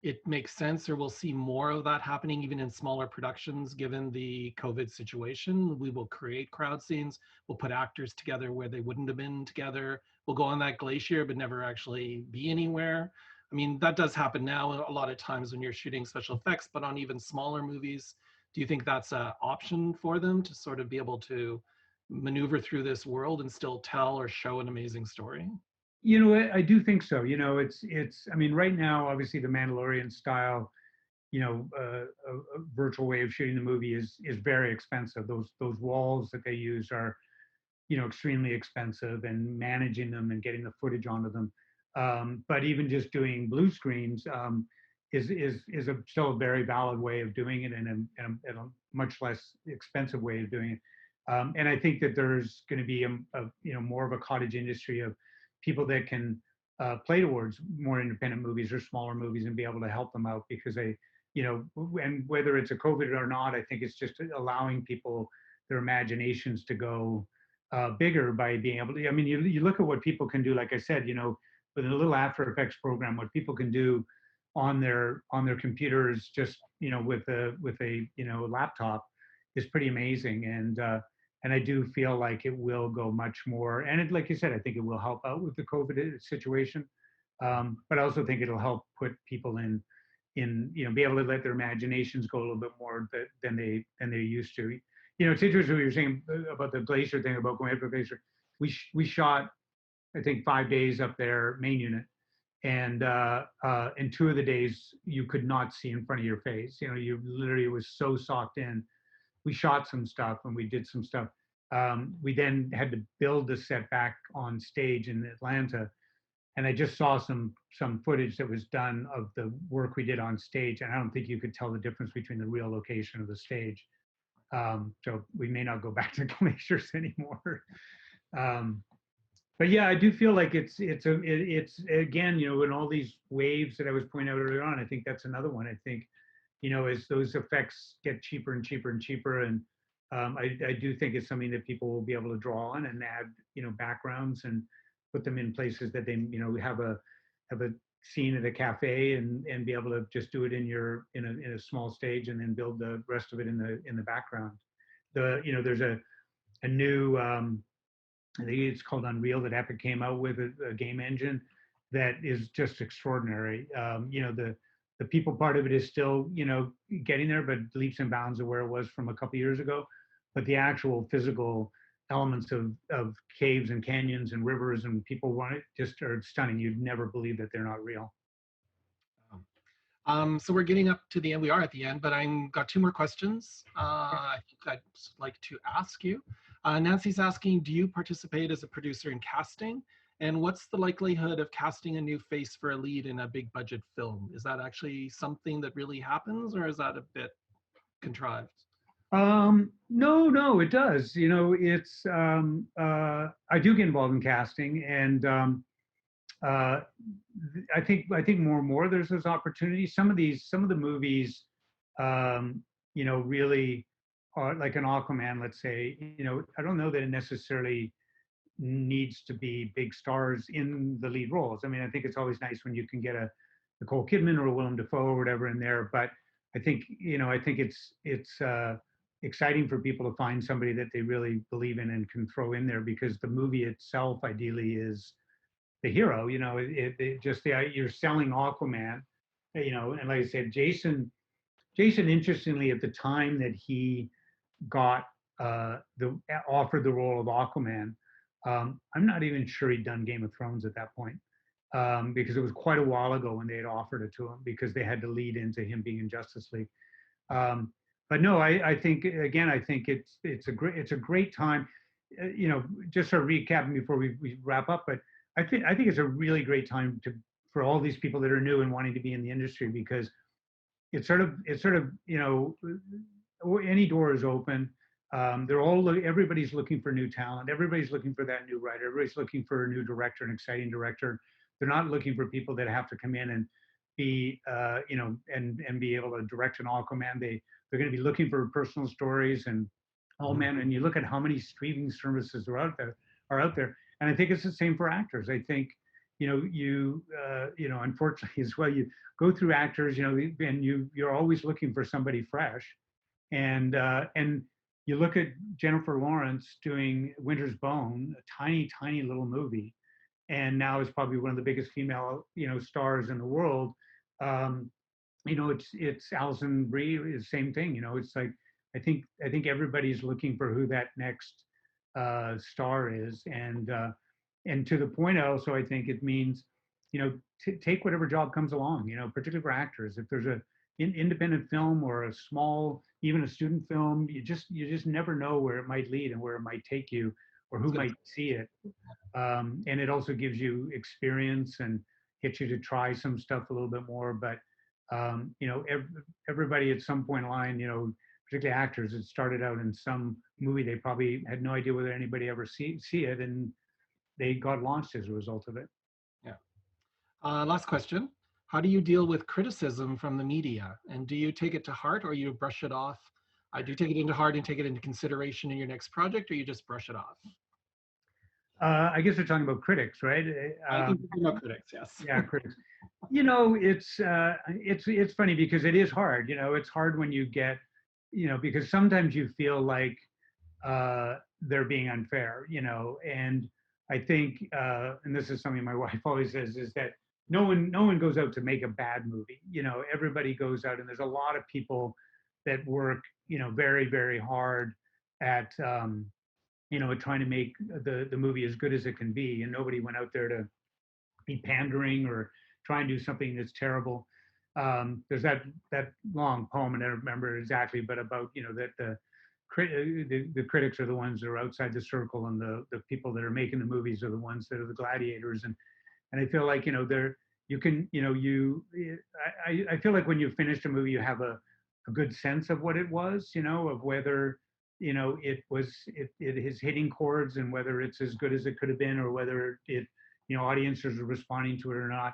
Speaker 1: it makes sense, or we'll see more of that happening even in smaller productions given the COVID situation? We will create crowd scenes, we'll put actors together where they wouldn't have been together, we'll go on that glacier but never actually be anywhere. I mean, that does happen now a lot of times when you're shooting special effects, but on even smaller movies, do you think that's an option for them to sort of be able to maneuver through this world and still tell or show an amazing story?
Speaker 2: I do think so. I mean, right now, obviously, the Mandalorian style, a virtual way of shooting the movie is very expensive. Those walls that they use are, extremely expensive, and managing them and getting the footage onto them. But even just doing blue screens still a very valid way of doing it, and a much less expensive way of doing it. And I think that there's going to be more of a cottage industry of people that can play towards more independent movies or smaller movies, and be able to help them out, because and whether it's a COVID or not, I think it's just allowing people their imaginations to go bigger by being able to. I mean, you look at what people can do. Like I said, with a little After Effects program, what people can do on their computers, just with a laptop, is pretty amazing. And I do feel like it will go much more. And like you said, I think it will help out with the COVID situation. But I also think it'll help put people in be able to let their imaginations go a little bit more than they used to. It's interesting what you're saying about the glacier thing, about going after the glacier. We shot, I think, 5 days up there, main unit, and in 2 of the days you could not see in front of your face. You literally was so socked in. We shot some stuff and we did some stuff. We then had to build the set back on stage in Atlanta, and I just saw some footage that was done of the work we did on stage, and I don't think you could tell the difference between the real location of the stage. So we may not go back to glaciers anymore. But yeah, I do feel like it's again, in all these waves that I was pointing out earlier on, I think that's another one. I think, as those effects get cheaper and cheaper and cheaper, and I do think it's something that people will be able to draw on and add, backgrounds, and put them in places that they, have a scene at a cafe, and be able to just do it in a small stage, and then build the rest of it in the background. There's a new I think it's called Unreal, that Epic came out with, a game engine that is just extraordinary. The people part of it is still, getting there, but leaps and bounds of where it was from a couple years ago. But the actual physical elements of caves and canyons and rivers and people want it just are stunning. You'd never believe that they're not real.
Speaker 1: So we're getting up to the end. We are at the end, but I've got 2 more questions I think I'd like to ask you. Nancy's asking, do you participate as a producer in casting? And what's the likelihood of casting a new face for a lead in a big budget film? Is that actually something that really happens, or is that a bit contrived?
Speaker 2: No, no, it does. I do get involved in casting, and uh, I think more and more there's those opportunities. Some of the movies, really are like an Aquaman, let's say. I don't know that it necessarily needs to be big stars in the lead roles. I mean, I think it's always nice when you can get a Nicole Kidman or a Willem Dafoe or whatever in there. But I think it's exciting for people to find somebody that they really believe in and can throw in there, because the movie itself ideally is the hero. You're selling Aquaman. And like I said, Jason, interestingly, at the time that he got the offered the role of Aquaman, I'm not even sure he'd done Game of Thrones at that point, because it was quite a while ago when they had offered it to him, because they had to lead into him being in Justice League. Um, but no, I think again, I think it's a great time. Just sort of recapping before we wrap up, but I think it's a really great time for all these people that are new and wanting to be in the industry, because it's sort of any door is open. Everybody's looking for new talent. Everybody's looking for that new writer. Everybody's looking for a new director, an exciting director. They're not looking for people that have to come in and be, and be able to direct an Aquaman. They're going to be looking for personal stories. And oh man, and you look at how many streaming services are out there, and I think it's the same for actors. I think unfortunately as well, you go through actors, and you're always looking for somebody fresh. And you look at Jennifer Lawrence doing Winter's Bone, a tiny, tiny little movie, and now is probably one of the biggest female, stars in the world. Um, it's Alison Brie, the same thing. It's like I think everybody's looking for who that next star is, and to the point also, I think it means, take whatever job comes along. Particularly for actors, if there's a independent film or a small, even a student film, you just never know where it might lead and where it might take you, or who might see it. And it also gives you experience and gets you to try some stuff a little bit more. But everybody at some point in line, particularly actors, it started out in some movie they probably had no idea whether anybody ever see it, and they got launched as a result of it.
Speaker 1: Yeah. Last question. How do you deal with criticism from the media? And do you take it to heart, or you brush it off? Do you take it into heart and take it into consideration in your next project, or you just brush it off?
Speaker 2: I guess we're talking about critics, right?
Speaker 1: I think about critics, yes.
Speaker 2: Yeah, critics. It's funny because it is hard. It's hard when you get, because sometimes you feel like they're being unfair. And I think, and this is something my wife always says, is that no one goes out to make a bad movie. Everybody goes out, and there's a lot of people that work, very, very hard at, trying to make the movie as good as it can be. And nobody went out there to be pandering or try and do something that's terrible. There's that long poem, and I don't remember exactly, but about that the critics are the ones that are outside the circle, and the people that are making the movies are the ones that are the gladiators. And I feel like they're you can I feel like when you finished a movie, you have a good sense of what it was, of whether it is hitting chords, and whether it's as good as it could have been, or whether audiences are responding to it or not.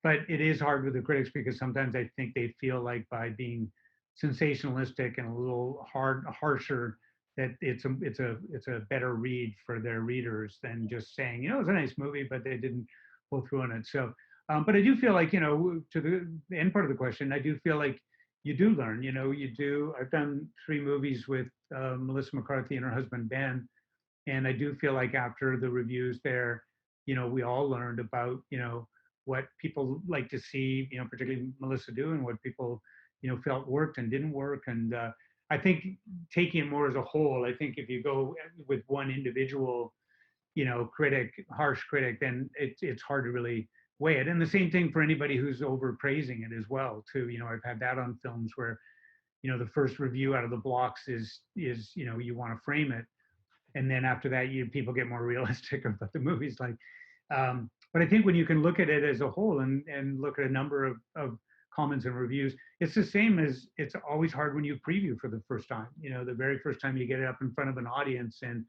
Speaker 2: But it is hard with the critics, because sometimes I think they feel like by being sensationalistic and a little harsher, that it's a better read for their readers than just saying, it's a nice movie, but they didn't pull through on it. So, but I do feel like, to the end part of the question, I do feel like you do learn. You do. I've done 3 movies with Melissa McCarthy and her husband Ben, and I do feel like after the reviews there, we all learned about what people like to see, particularly Melissa do, and what people felt worked and didn't work. And I think taking it more as a whole, I think if you go with one individual harsh critic, then it's hard to really weigh it. And the same thing for anybody who's overpraising it as well too. I've had that on films where the first review out of the blocks is you want to frame it. and then after that, people get more realistic about the movies. But I think when you can look at it as a whole and look at a number of comments and reviews, it's the same as it's always hard when you preview for the first time. The very first time you get it up in front of an audience, and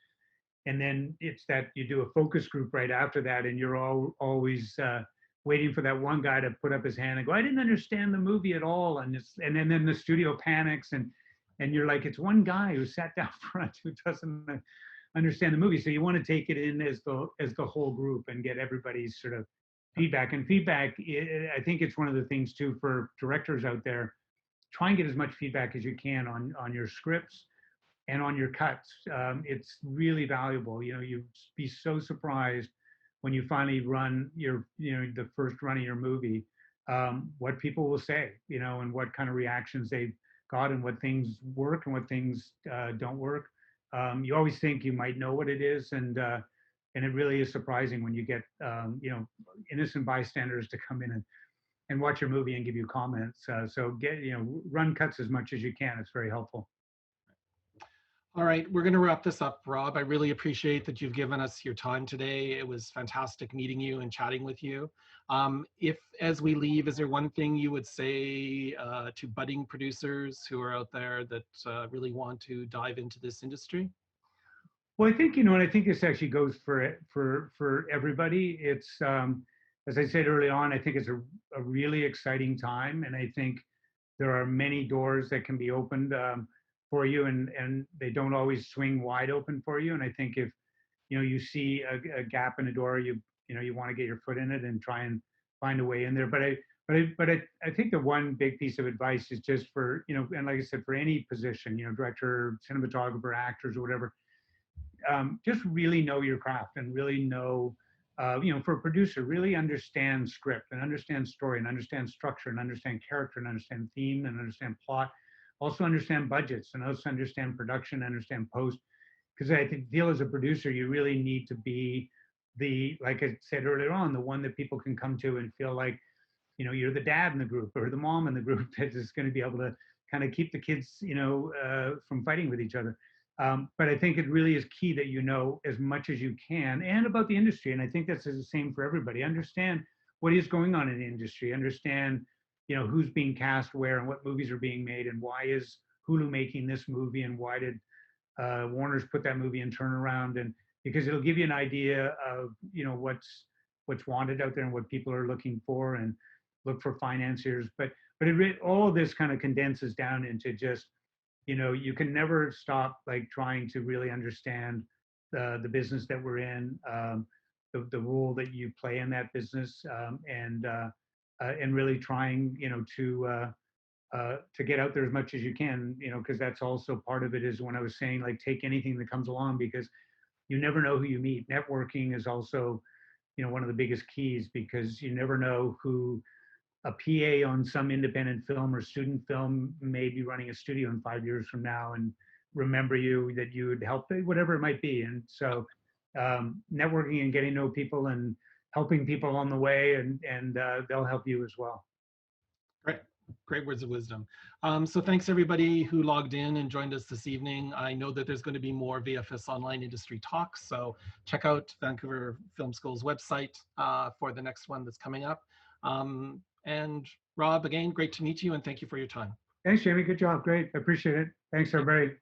Speaker 2: then it's that you do a focus group right after that, and you're always waiting for that one guy to put up his hand and go, "I didn't understand the movie at all," and then the studio panics, and you're like, it's one guy who sat down front who doesn't understand the movie. So you want to take it in as the whole group and get everybody's sort of feedback. And feedback, I think it's one of the things too for directors out there. Try and get as much feedback as you can on your scripts and on your cuts. It's really valuable. You'd be so surprised when you finally run the first run of your movie, what people will say, and what kind of reactions they've got, and what things work and what things don't work. You always think you might know what it is, and it really is surprising when you get innocent bystanders to come in and watch your movie and give you comments. So run cuts as much as you can. It's very helpful.
Speaker 1: All right, we're going to wrap this up, Rob. I really appreciate that you've given us your time today. It was fantastic meeting you and chatting with you. If, as we leave, is there one thing you would say to budding producers who are out there that really want to dive into this industry?
Speaker 2: Well, I think, and I think this actually goes for everybody. It's as I said early on, I think it's a really exciting time, and I think there are many doors that can be opened for you, and they don't always swing wide open for you. And I think if you see a gap in a door, you want to get your foot in it and try and find a way in there. But I think the one big piece of advice is just for and like I said, for any position, director, cinematographer, actors, or whatever, just really know your craft and really know, for a producer, really understand script and understand story and understand structure and understand character and understand theme and understand plot. Also understand budgets and also understand production, understand post. Because I feel as a producer, you really need to be like I said earlier on, the one that people can come to and feel like, you're the dad in the group or the mom in the group that is going to be able to kind of keep the kids, from fighting with each other. But I think it really is key that you know as much as you can and about the industry. And I think that's the same for everybody. Understand what is going on in the industry. Understand, who's being cast where and what movies are being made and why is Hulu making this movie and why did Warner's put that movie in turnaround, and because it'll give you an idea of what's wanted out there and what people are looking for, and look for financiers. But all of this kind of condenses down into just you can never stop like trying to really understand the business that we're in, the role that you play in that business, and really trying to get out there as much as you can, because that's also part of it. Is when I was saying, like, take anything that comes along, because you never know who you meet. Networking is also one of the biggest keys, because you never know who a PA on some independent film or student film may be running a studio in 5 years from now and remember you, that you would help, whatever it might be. And so networking and getting to know people and helping people along the way, and they'll help you as well.
Speaker 1: Great. Great words of wisdom. So thanks everybody who logged in and joined us this evening. I know that there's going to be more VFS online industry talks, so check out Vancouver Film School's website for the next one that's coming up. And Rob, again, great to meet you, and thank you for your time.
Speaker 2: Thanks, Jamie. Good job. Great. I appreciate it. Thanks, everybody.